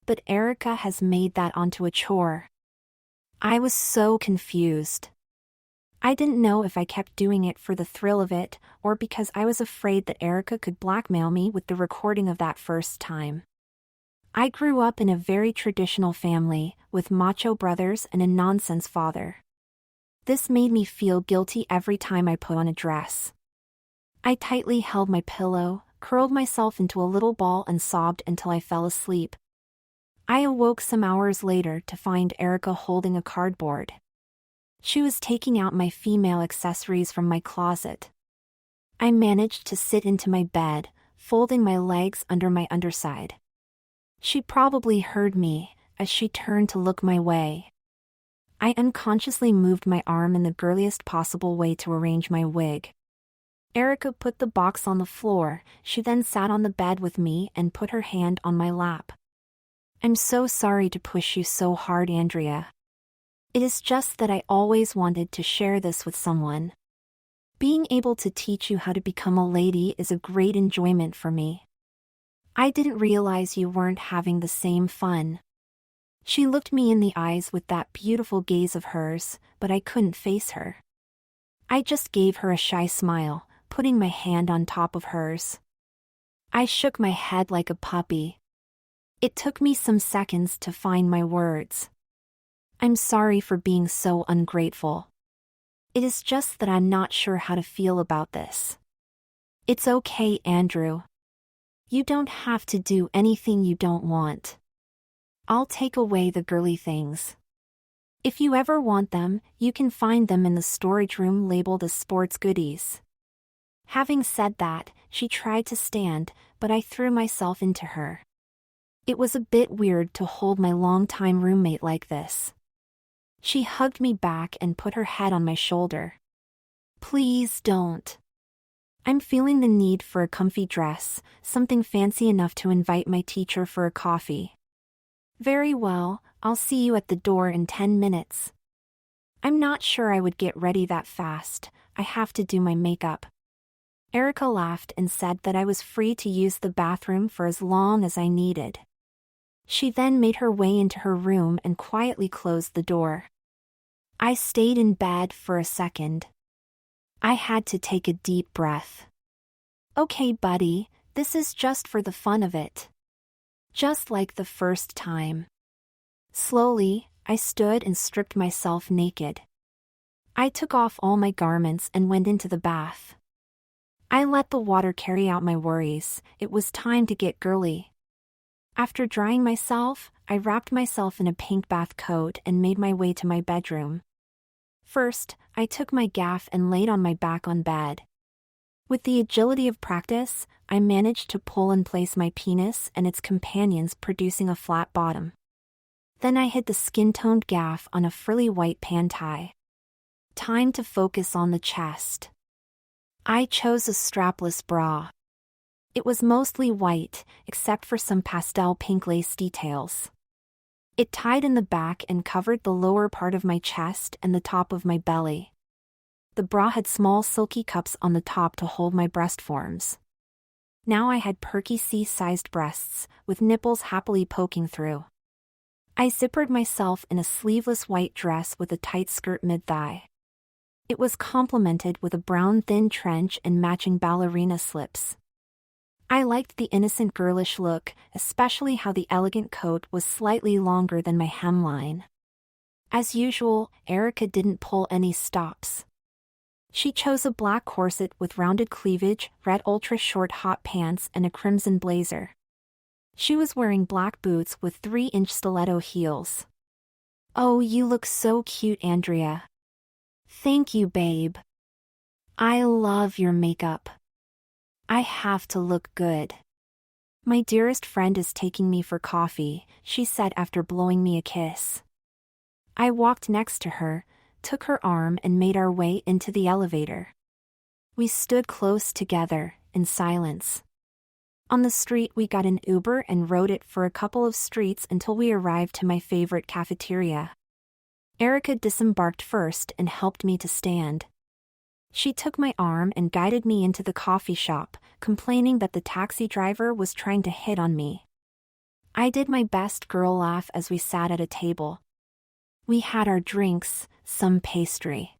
But Erica has made that onto a chore. I was so confused. I didn't know if I kept doing it for the thrill of it, or because I was afraid that Erica could blackmail me with the recording of that first time. I grew up in a very traditional family, with macho brothers and a nonsense father. This made me feel guilty every time I put on a dress. I tightly held my pillow, curled myself into a little ball and sobbed until I fell asleep. I awoke some hours later to find Erica holding a cardboard. She was taking out my female accessories from my closet. I managed to sit into my bed, folding my legs under my underside. She probably heard me, as she turned to look my way. I unconsciously moved my arm in the girliest possible way to arrange my wig. Erica put the box on the floor. She then sat on the bed with me and put her hand on my lap. I'm so sorry to push you so hard, Andrea. It is just that I always wanted to share this with someone. Being able to teach you how to become a lady is a great enjoyment for me. I didn't realize you weren't having the same fun. She looked me in the eyes with that beautiful gaze of hers, but I couldn't face her. I just gave her a shy smile, putting my hand on top of hers. I shook my head like a puppy. It took me some seconds to find my words. I'm sorry for being so ungrateful. It is just that I'm not sure how to feel about this. It's okay, Andrew. You don't have to do anything you don't want. I'll take away the girly things. If you ever want them, you can find them in the storage room labeled as sports goodies. Having said that, she tried to stand, but I threw myself into her. It was a bit weird to hold my longtime roommate like this. She hugged me back and put her head on my shoulder. Please don't. I'm feeling the need for a comfy dress, something fancy enough to invite my teacher for a coffee. Very well, I'll see you at the door in 10 minutes. I'm not sure I would get ready that fast, I have to do my makeup. Erica laughed and said that I was free to use the bathroom for as long as I needed. She then made her way into her room and quietly closed the door. I stayed in bed for a second. I had to take a deep breath. Okay, buddy, this is just for the fun of it. Just like the first time. Slowly, I stood and stripped myself naked. I took off all my garments and went into the bath. I let the water carry out my worries, it was time to get girly. After drying myself, I wrapped myself in a pink bath coat and made my way to my bedroom. First, I took my gaff and laid on my back on bed. With the agility of practice, I managed to pull in place my penis and its companions, producing a flat bottom. Then I hid the skin-toned gaff on a frilly white pantie. Time to focus on the chest. I chose a strapless bra. It was mostly white, except for some pastel pink lace details. It tied in the back and covered the lower part of my chest and the top of my belly. The bra had small silky cups on the top to hold my breast forms. Now I had perky C-sized breasts, with nipples happily poking through. I zippered myself in a sleeveless white dress with a tight skirt mid-thigh. It was complemented with a brown thin trench and matching ballerina slips. I liked the innocent girlish look, especially how the elegant coat was slightly longer than my hemline. As usual, Erica didn't pull any stops. She chose a black corset with rounded cleavage, red ultra-short hot pants and a crimson blazer. She was wearing black boots with 3-inch stiletto heels. Oh, you look so cute, Andrea. Thank you, babe. I love your makeup. I have to look good. My dearest friend is taking me for coffee, she said after blowing me a kiss. I walked next to her, took her arm and made our way into the elevator. We stood close together, in silence. On the street we got an Uber and rode it for a couple of streets until we arrived to my favorite cafeteria. Erica disembarked first and helped me to stand. She took my arm and guided me into the coffee shop, complaining that the taxi driver was trying to hit on me. I did my best girl laugh as we sat at a table. We had our drinks, some pastry.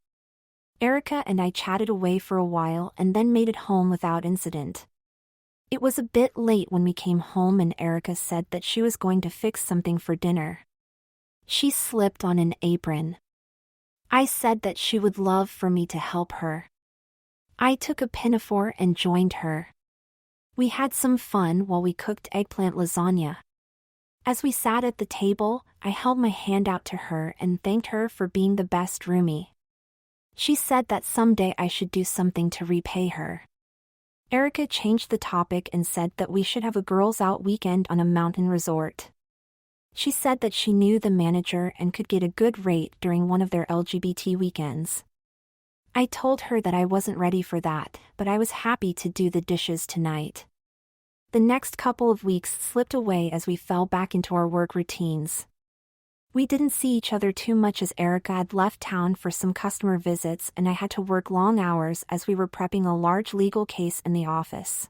Erica and I chatted away for a while and then made it home without incident. It was a bit late when we came home and Erica said that she was going to fix something for dinner. She slipped on an apron. I said that she would love for me to help her. I took a pinafore and joined her. We had some fun while we cooked eggplant lasagna. As we sat at the table, I held my hand out to her and thanked her for being the best roomie. She said that someday I should do something to repay her. Erica changed the topic and said that we should have a girls' out weekend on a mountain resort. She said that she knew the manager and could get a good rate during one of their LGBT weekends. I told her that I wasn't ready for that, but I was happy to do the dishes tonight. The next couple of weeks slipped away as we fell back into our work routines. We didn't see each other too much as Erica had left town for some customer visits and I had to work long hours as we were prepping a large legal case in the office.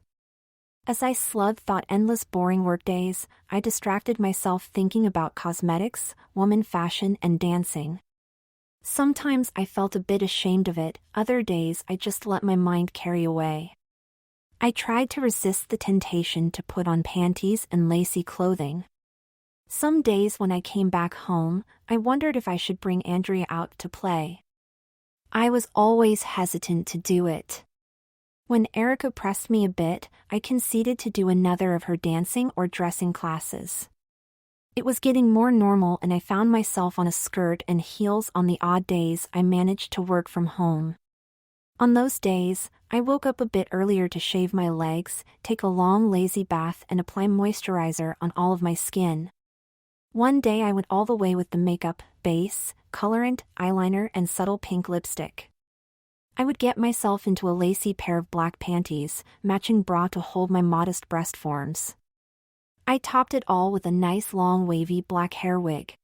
As I thought endless boring workdays, I distracted myself thinking about cosmetics, woman fashion and dancing. Sometimes I felt a bit ashamed of it, other days I just let my mind carry away. I tried to resist the temptation to put on panties and lacy clothing. Some days when I came back home, I wondered if I should bring Andrea out to play. I was always hesitant to do it. When Erica pressed me a bit, I conceded to do another of her dancing or dressing classes. It was getting more normal and I found myself on a skirt and heels on the odd days I managed to work from home. On those days, I woke up a bit earlier to shave my legs, take a long lazy bath and apply moisturizer on all of my skin. One day I went all the way with the makeup, base, colorant, eyeliner and subtle pink lipstick. I would get myself into a lacy pair of black panties, matching bra to hold my modest breast forms. I topped it all with a nice long wavy black hair wig.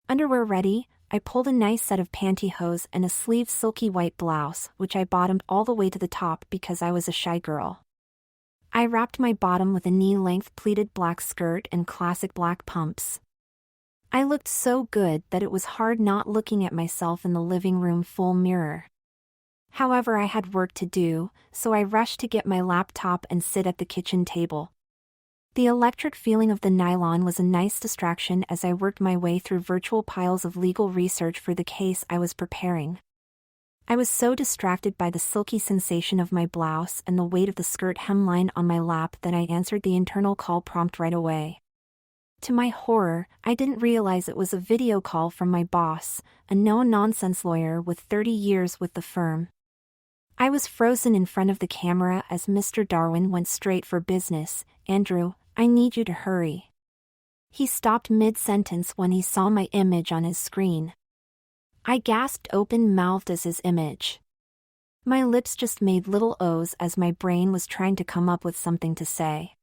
Underwear ready, I pulled a nice set of pantyhose and a sleeved silky white blouse, which I bottomed all the way to the top because I was a shy girl. I wrapped my bottom with a knee-length pleated black skirt and classic black pumps. I looked so good that it was hard not looking at myself in the living room full mirror. However, I had work to do, so I rushed to get my laptop and sit at the kitchen table. The electric feeling of the nylon was a nice distraction as I worked my way through virtual piles of legal research for the case I was preparing. I was so distracted by the silky sensation of my blouse and the weight of the skirt hemline on my lap that I answered the internal call prompt right away. To my horror, I didn't realize it was a video call from my boss, a no-nonsense lawyer with 30 years with the firm. I was frozen in front of the camera as Mr. Darwin went straight for business. "Andrew, I need you to hurry." He stopped mid-sentence when he saw my image on his screen. I gasped open-mouthed as his image. My lips just made little O's as my brain was trying to come up with something to say.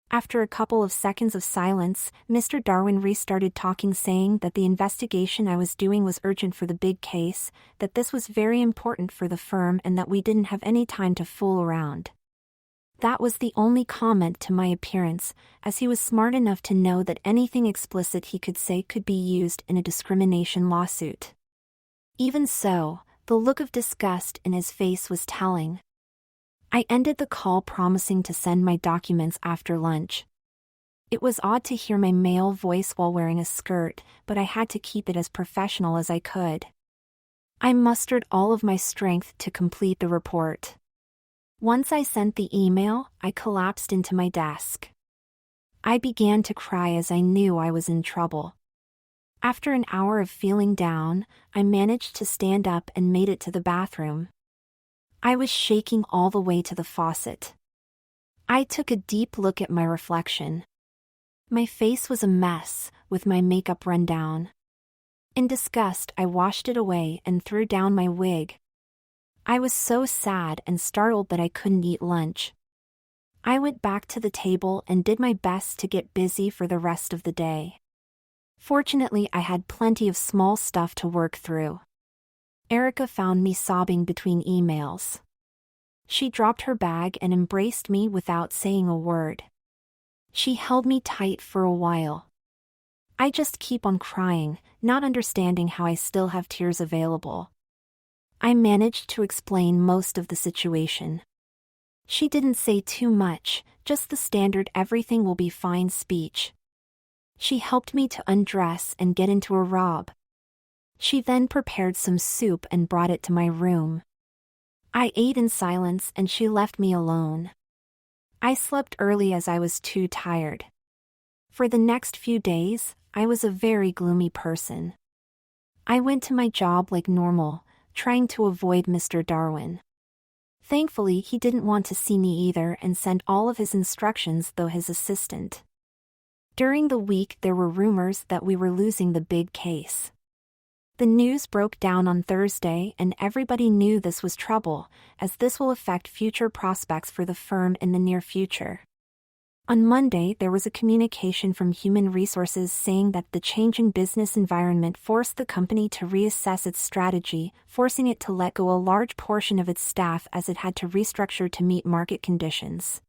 After a couple of seconds of silence, Mr. Darwin restarted talking, saying that the investigation I was doing was urgent for the big case, that this was very important for the firm, and that we didn't have any time to fool around. That was the only comment to my appearance, as he was smart enough to know that anything explicit he could say could be used in a discrimination lawsuit. Even so, the look of disgust in his face was telling. I ended the call promising to send my documents after lunch. It was odd to hear my male voice while wearing a skirt, but I had to keep it as professional as I could. I mustered all of my strength to complete the report. Once I sent the email, I collapsed into my desk. I began to cry as I knew I was in trouble. After an hour of feeling down, I managed to stand up and made it to the bathroom. I was shaking all the way to the faucet. I took a deep look at my reflection. My face was a mess, with my makeup run down. In disgust, I washed it away and threw down my wig. I was so sad and startled that I couldn't eat lunch. I went back to the table and did my best to get busy for the rest of the day. Fortunately, I had plenty of small stuff to work through. Erica found me sobbing between emails. She dropped her bag and embraced me without saying a word. She held me tight for a while. I just keep on crying, not understanding how I still have tears available. I managed to explain most of the situation. She didn't say too much, just the standard "everything will be fine" speech. She helped me to undress and get into a robe. She then prepared some soup and brought it to my room. I ate in silence and she left me alone. I slept early as I was too tired. For the next few days, I was a very gloomy person. I went to my job like normal, trying to avoid Mr. Darwin. Thankfully, he didn't want to see me either and sent all of his instructions through his assistant. During the week, there were rumors that we were losing the big case. The news broke down on Thursday and everybody knew this was trouble, as this will affect future prospects for the firm in the near future. On Monday, there was a communication from Human Resources saying that the changing business environment forced the company to reassess its strategy, forcing it to let go a large portion of its staff as it had to restructure to meet market conditions.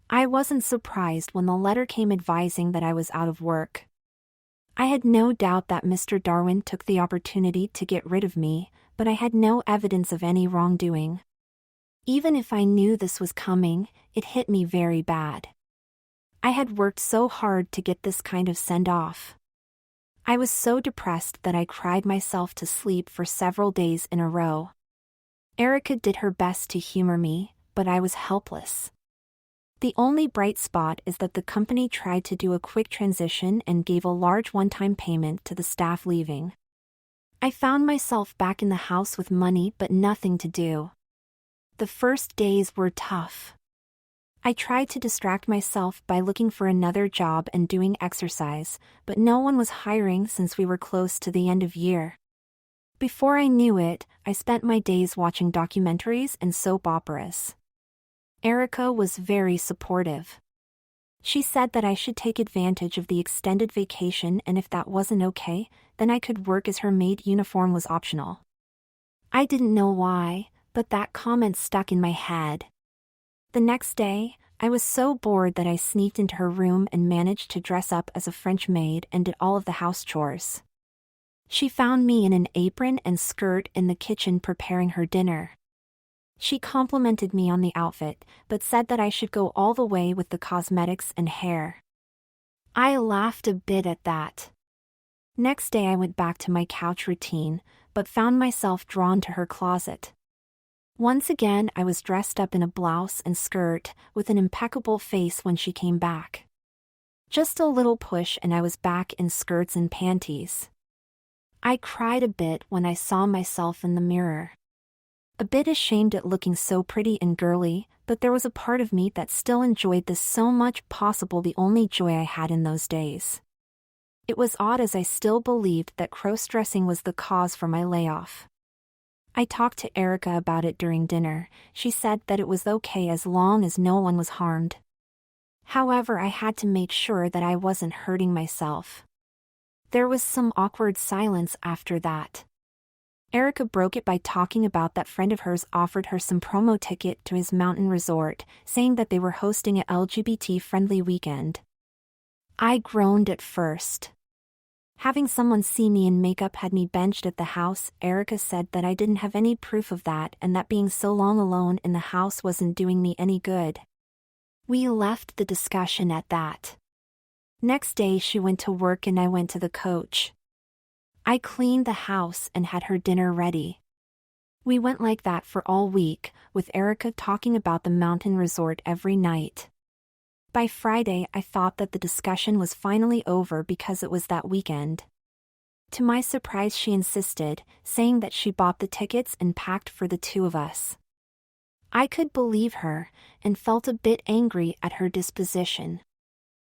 I wasn't surprised when the letter came advising that I was out of work. I had no doubt that Mr. Darwin took the opportunity to get rid of me, but I had no evidence of any wrongdoing. Even if I knew this was coming, it hit me very bad. I had worked so hard to get this kind of send-off. I was so depressed that I cried myself to sleep for several days in a row. Erica did her best to humor me, but I was helpless. The only bright spot is that the company tried to do a quick transition and gave a large one-time payment to the staff leaving. I found myself back in the house with money but nothing to do. The first days were tough. I tried to distract myself by looking for another job and doing exercise, but no one was hiring since we were close to the end of year. Before I knew it, I spent my days watching documentaries and soap operas. Erica was very supportive. She said that I should take advantage of the extended vacation, and if that wasn't okay, then I could work as her maid uniform was optional. I didn't know why, but that comment stuck in my head. The next day, I was so bored that I sneaked into her room and managed to dress up as a French maid and did all of the house chores. She found me in an apron and skirt in the kitchen preparing her dinner. She complimented me on the outfit, but said that I should go all the way with the cosmetics and hair. I laughed a bit at that. Next day I went back to my couch routine, but found myself drawn to her closet. Once again I was dressed up in a blouse and skirt, with an impeccable face when she came back. Just a little push and I was back in skirts and panties. I cried a bit when I saw myself in the mirror. A bit ashamed at looking so pretty and girly, but there was a part of me that still enjoyed this so much, possible the only joy I had in those days. It was odd, as I still believed that crossdressing was the cause for my layoff. I talked to Erica about it during dinner. She said that it was okay as long as no one was harmed. However, I had to make sure that I wasn't hurting myself. There was some awkward silence after that. Erica broke it by talking about that friend of hers offered her some promo ticket to his mountain resort, saying that they were hosting a LGBT-friendly weekend. I groaned at first. Having someone see me in makeup had me benched at the house. Erica said that I didn't have any proof of that and that being so long alone in the house wasn't doing me any good. We left the discussion at that. Next day she went to work and I went to the coach. I cleaned the house and had her dinner ready. We went like that for all week, with Erica talking about the mountain resort every night. By Friday I thought that the discussion was finally over because it was that weekend. To my surprise she insisted, saying that she bought the tickets and packed for the two of us. I could believe her, and felt a bit angry at her disposition.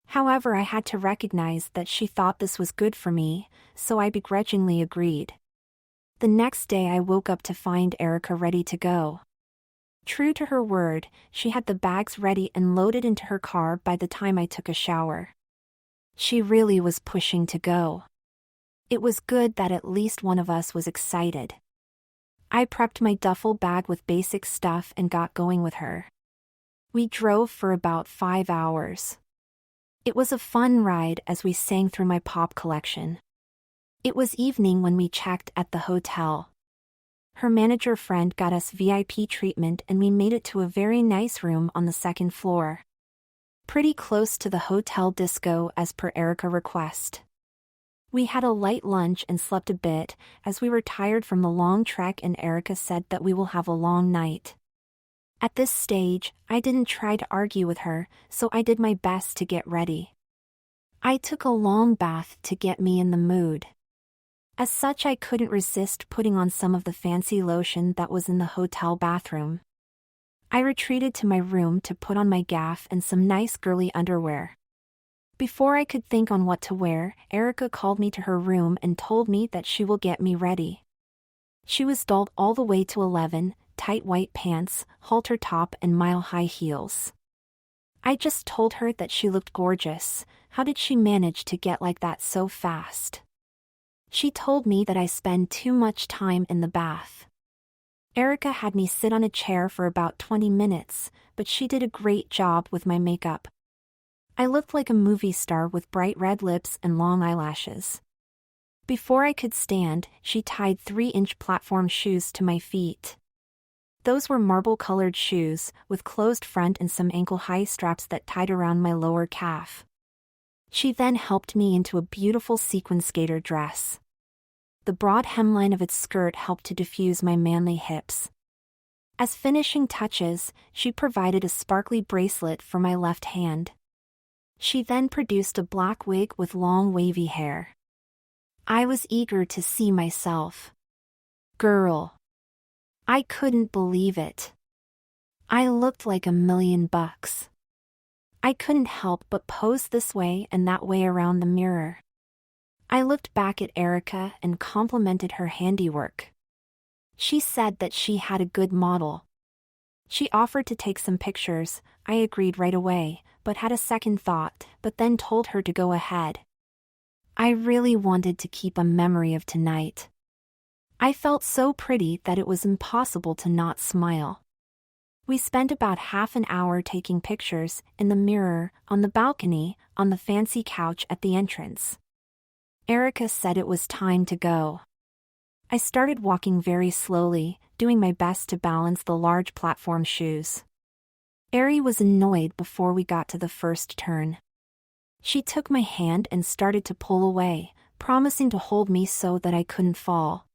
However, I had to recognize that she thought this was good for me, so I begrudgingly agreed. The next day I woke up to find Erica ready to go. True to her word, she had the bags ready and loaded into her car by the time I took a shower. She really was pushing to go. It was good that at least one of us was excited. I prepped my duffel bag with basic stuff and got going with her. We drove for about 5 hours. It was a fun ride as we sang through my pop collection. It was evening when we checked at the hotel. Her manager friend got us VIP treatment and we made it to a very nice room on the second floor. Pretty close to the hotel disco as per Erica's request. We had a light lunch and slept a bit, as we were tired from the long trek, and Erica said that we will have a long night. At this stage, I didn't try to argue with her, so I did my best to get ready. I took a long bath to get me in the mood. As such, I couldn't resist putting on some of the fancy lotion that was in the hotel bathroom. I retreated to my room to put on my gaff and some nice girly underwear. Before I could think on what to wear, Erica called me to her room and told me that she will get me ready. She was dolled all the way to 11, tight white pants, halter top and mile-high heels. I just told her that she looked gorgeous. How did she manage to get like that so fast? She told me that I spend too much time in the bath. Erica had me sit on a chair for about 20 minutes, but she did a great job with my makeup. I looked like a movie star with bright red lips and long eyelashes. Before I could stand, she tied 3-inch platform shoes to my feet. Those were marble-colored shoes, with closed front and some ankle-high straps that tied around my lower calf. She then helped me into a beautiful sequin skater dress. The broad hemline of its skirt helped to diffuse my manly hips. As finishing touches, she provided a sparkly bracelet for my left hand. She then produced a black wig with long wavy hair. I was eager to see myself. Girl. I couldn't believe it. I looked like $1,000,000. I couldn't help but pose this way and that way around the mirror. I looked back at Erica and complimented her handiwork. She said that she had a good model. She offered to take some pictures. I agreed right away, but had a second thought, but then told her to go ahead. I really wanted to keep a memory of tonight. I felt so pretty that it was impossible to not smile. We spent about half an hour taking pictures, in the mirror, on the balcony, on the fancy couch at the entrance. Erica said it was time to go. I started walking very slowly, doing my best to balance the large platform shoes. Ari was annoyed before we got to the first turn. She took my hand and started to pull away, promising to hold me so that I couldn't fall.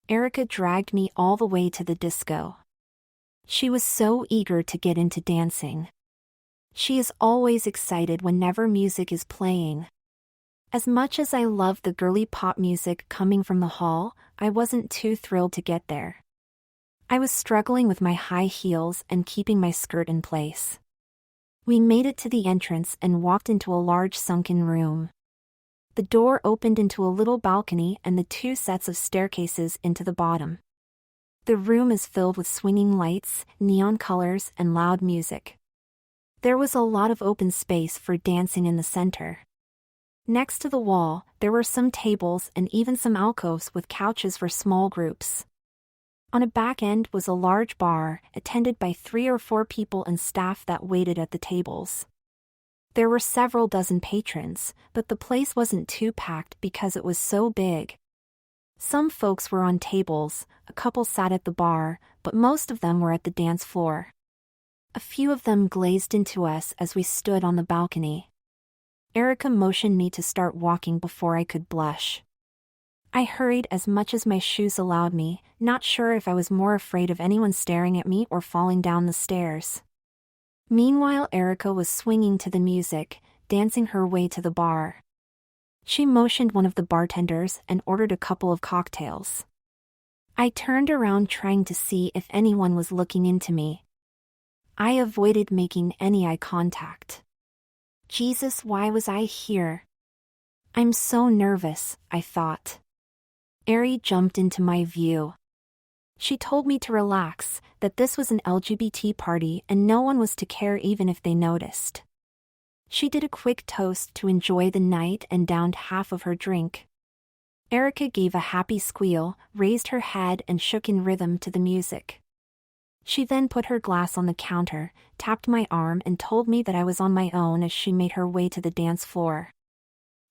Erica dragged me all the way to the disco. She was so eager to get into dancing. She is always excited whenever music is playing. As much as I loved the girly pop music coming from the hall, I wasn't too thrilled to get there. I was struggling with my high heels and keeping my skirt in place. We made it to the entrance and walked into a large sunken room. The door opened into a little balcony and the two sets of staircases into the bottom. The room is filled with swinging lights, neon colors, and loud music. There was a lot of open space for dancing in the center. Next to the wall, there were some tables and even some alcoves with couches for small groups. On a back end was a large bar, attended by 3 or 4 people and staff that waited at the tables. There were several dozen patrons, but the place wasn't too packed because it was so big. Some folks were on tables, a couple sat at the bar, but most of them were at the dance floor. A few of them glazed into us as we stood on the balcony. Erica motioned me to start walking before I could blush. I hurried as much as my shoes allowed me, not sure if I was more afraid of anyone staring at me or falling down the stairs. Meanwhile, Erica was swinging to the music, dancing her way to the bar. She motioned one of the bartenders and ordered a couple of cocktails. I turned around trying to see if anyone was looking into me. I avoided making any eye contact. Jesus, why was I here? I'm so nervous, I thought. Ari jumped into my view. She told me to relax, that this was an LGBT party and no one was to care even if they noticed. She did a quick toast to enjoy the night and downed half of her drink. Erica gave a happy squeal, raised her head and shook in rhythm to the music. She then put her glass on the counter, tapped my arm and told me that I was on my own as she made her way to the dance floor.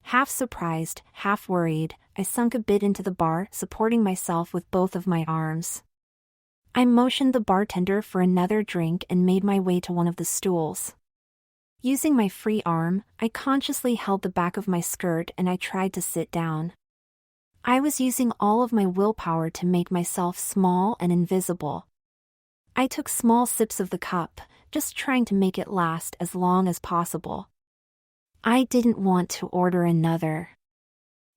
Half surprised, half worried, I sunk a bit into the bar, supporting myself with both of my arms. I motioned the bartender for another drink and made my way to one of the stools. Using my free arm, I consciously held the back of my skirt and I tried to sit down. I was using all of my willpower to make myself small and invisible. I took small sips of the cup, just trying to make it last as long as possible. I didn't want to order another.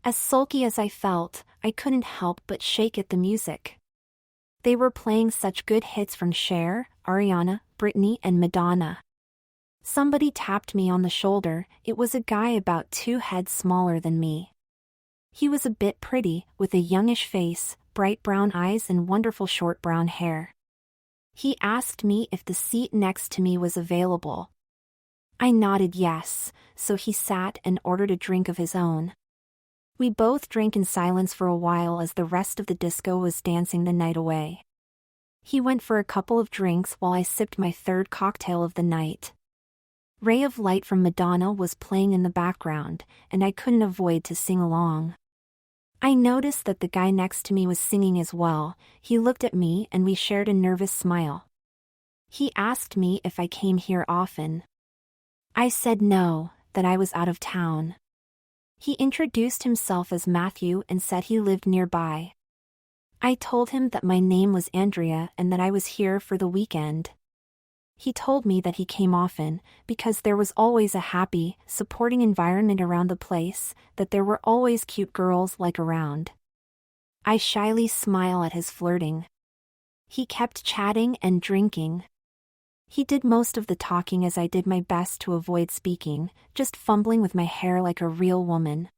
As sulky as I felt, I couldn't help but shake at the music. They were playing such good hits from Cher, Ariana, Britney and Madonna. Somebody tapped me on the shoulder. It was a guy about 2 heads smaller than me. He was a bit pretty, with a youngish face, bright brown eyes and wonderful short brown hair. He asked me if the seat next to me was available. I nodded yes, so he sat and ordered a drink of his own. We both drank in silence for a while as the rest of the disco was dancing the night away. He went for a couple of drinks while I sipped my third cocktail of the night. Ray of Light from Madonna was playing in the background, and I couldn't avoid to sing along. I noticed that the guy next to me was singing as well. He looked at me and we shared a nervous smile. He asked me if I came here often. I said no, that I was out of town. He introduced himself as Matthew and said he lived nearby. I told him that my name was Andrea and that I was here for the weekend. He told me that he came often, because there was always a happy, supporting environment around the place, that there were always cute girls like around. I shyly smile at his flirting. He kept chatting and drinking. He did most of the talking as I did my best to avoid speaking, just fumbling with my hair like a real woman.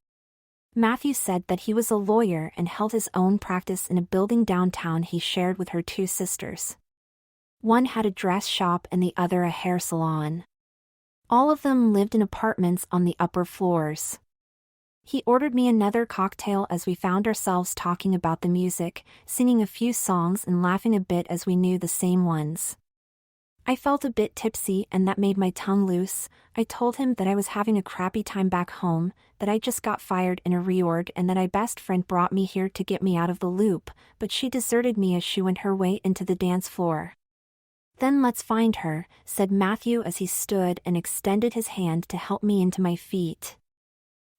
Matthew said that he was a lawyer and held his own practice in a building downtown he shared with her two sisters. One had a dress shop and the other a hair salon. All of them lived in apartments on the upper floors. He ordered me another cocktail as we found ourselves talking about the music, singing a few songs and laughing a bit as we knew the same ones. I felt a bit tipsy and that made my tongue loose. I told him that I was having a crappy time back home, that I just got fired in a reorg and that my best friend brought me here to get me out of the loop, but she deserted me as she went her way into the dance floor. "Then let's find her," said Matthew as he stood and extended his hand to help me into my feet.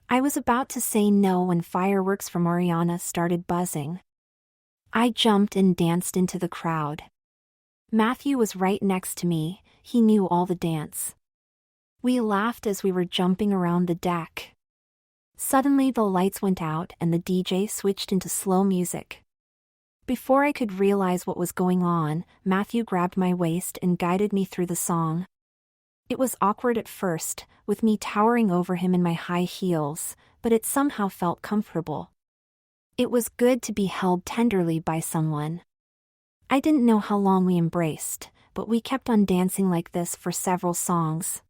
I was about to say no when fireworks from Ariana started buzzing. I jumped and danced into the crowd. Matthew was right next to me, he knew all the dance. We laughed as we were jumping around the deck. Suddenly the lights went out and the DJ switched into slow music. Before I could realize what was going on, Matthew grabbed my waist and guided me through the song. It was awkward at first, with me towering over him in my high heels, but it somehow felt comfortable. It was good to be held tenderly by someone. I didn't know how long we embraced, but we kept on dancing like this for several songs.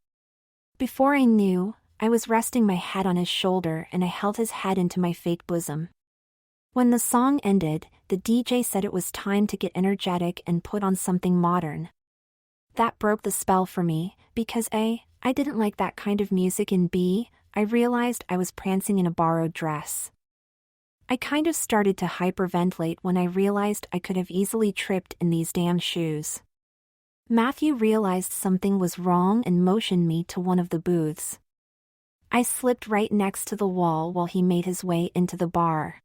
Before I knew, I was resting my head on his shoulder and I held his head into my fake bosom. When the song ended, the DJ said it was time to get energetic and put on something modern. That broke the spell for me, because A, I didn't like that kind of music, and B, I realized I was prancing in a borrowed dress. I kind of started to hyperventilate when I realized I could have easily tripped in these damn shoes. Matthew realized something was wrong and motioned me to one of the booths. I slipped right next to the wall while he made his way into the bar.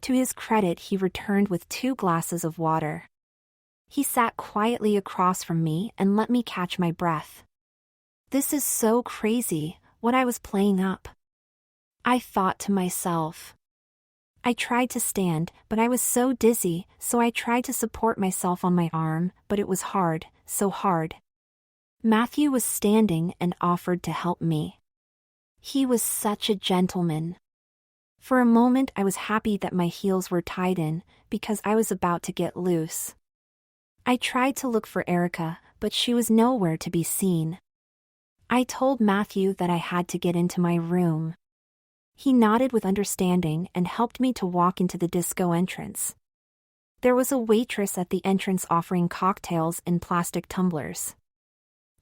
To his credit, he returned with 2 glasses of water. He sat quietly across from me and let me catch my breath. This is so crazy, what I was playing up. I thought to myself. I tried to stand, but I was so dizzy, so I tried to support myself on my arm, but it was hard, so hard. Matthew was standing and offered to help me. He was such a gentleman. For a moment I was happy that my heels were tied in, because I was about to get loose. I tried to look for Erica, but she was nowhere to be seen. I told Matthew that I had to get into my room. He nodded with understanding and helped me to walk into the disco entrance. There was a waitress at the entrance offering cocktails in plastic tumblers.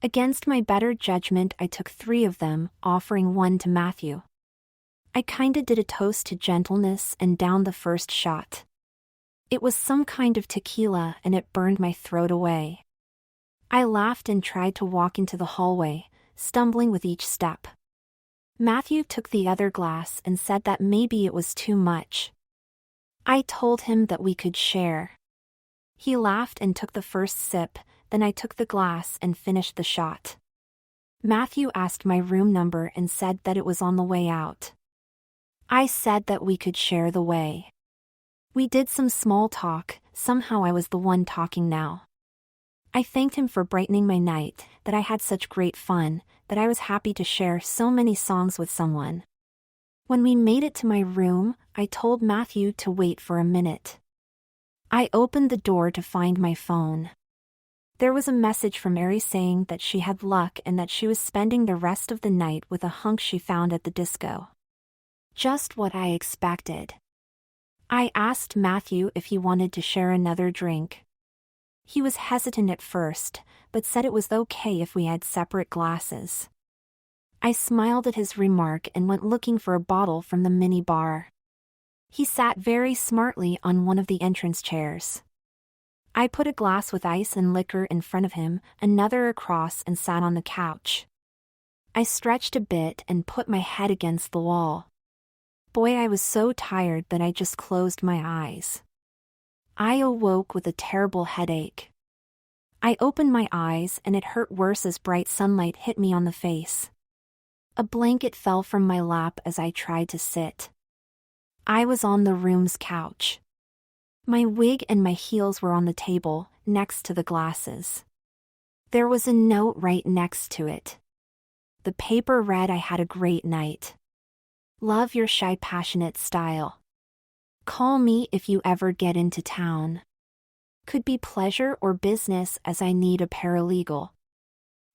Against my better judgment, I took 3 of them, offering one to Matthew. I kinda did a toast to gentleness and downed the first shot. It was some kind of tequila and it burned my throat away. I laughed and tried to walk into the hallway, stumbling with each step. Matthew took the other glass and said that maybe it was too much. I told him that we could share. He laughed and took the first sip, then I took the glass and finished the shot. Matthew asked my room number and said that it was on the way out. I said that we could share the way. We did some small talk, somehow I was the one talking now. I thanked him for brightening my night, that I had such great fun, that I was happy to share so many songs with someone. When we made it to my room, I told Matthew to wait for a minute. I opened the door to find my phone. There was a message from Mary saying that she had luck and that she was spending the rest of the night with a hunk she found at the disco. Just what I expected. I asked Matthew if he wanted to share another drink. He was hesitant at first, but said it was okay if we had separate glasses. I smiled at his remark and went looking for a bottle from the mini bar. He sat very smartly on one of the entrance chairs. I put a glass with ice and liquor in front of him, another across, and sat on the couch. I stretched a bit and put my head against the wall. Boy, I was so tired that I just closed my eyes. I awoke with a terrible headache. I opened my eyes and it hurt worse as bright sunlight hit me on the face. A blanket fell from my lap as I tried to sit. I was on the room's couch. My wig and my heels were on the table, next to the glasses. There was a note right next to it. The paper read I had a great night. Love your shy, passionate style. Call me if you ever get into town. Could be pleasure or business as I need a paralegal.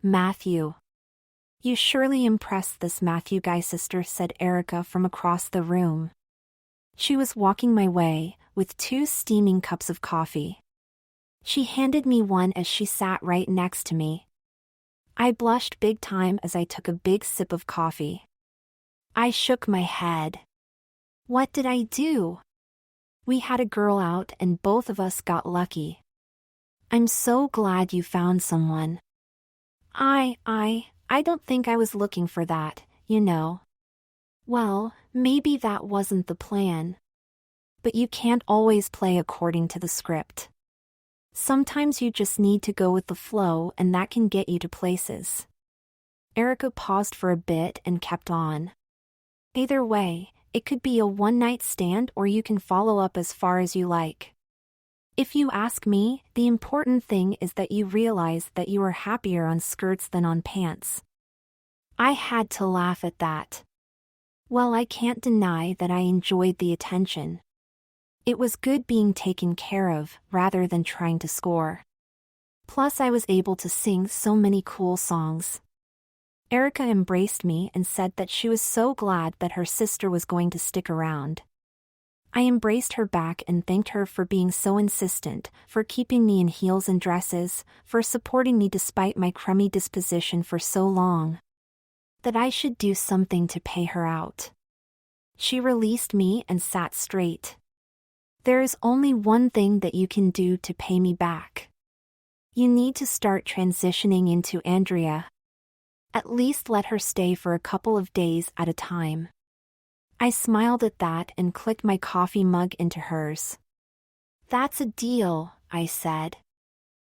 Matthew. You surely impress this Matthew guy, sister, said Erica from across the room. She was walking my way, with 2 steaming cups of coffee. She handed me one as she sat right next to me. I blushed big time as I took a big sip of coffee. I shook my head. What did I do? We had a girl out and both of us got lucky. I'm so glad you found someone. I don't think I was looking for that, you know. Well, maybe that wasn't the plan. But you can't always play according to the script. Sometimes you just need to go with the flow, and that can get you to places. Erica paused for a bit and kept on. Either way, it could be a one-night stand or you can follow up as far as you like. If you ask me, the important thing is that you realize that you are happier on skirts than on pants. I had to laugh at that. Well, I can't deny that I enjoyed the attention. It was good being taken care of, rather than trying to score. Plus I was able to sing so many cool songs. Erica embraced me and said that she was so glad that her sister was going to stick around. I embraced her back and thanked her for being so insistent, for keeping me in heels and dresses, for supporting me despite my crummy disposition for so long. That I should do something to pay her out. She released me and sat straight. There is only one thing that you can do to pay me back. You need to start transitioning into Andrea. At least let her stay for a couple of days at a time. I smiled at that and clicked my coffee mug into hers. That's a deal, I said.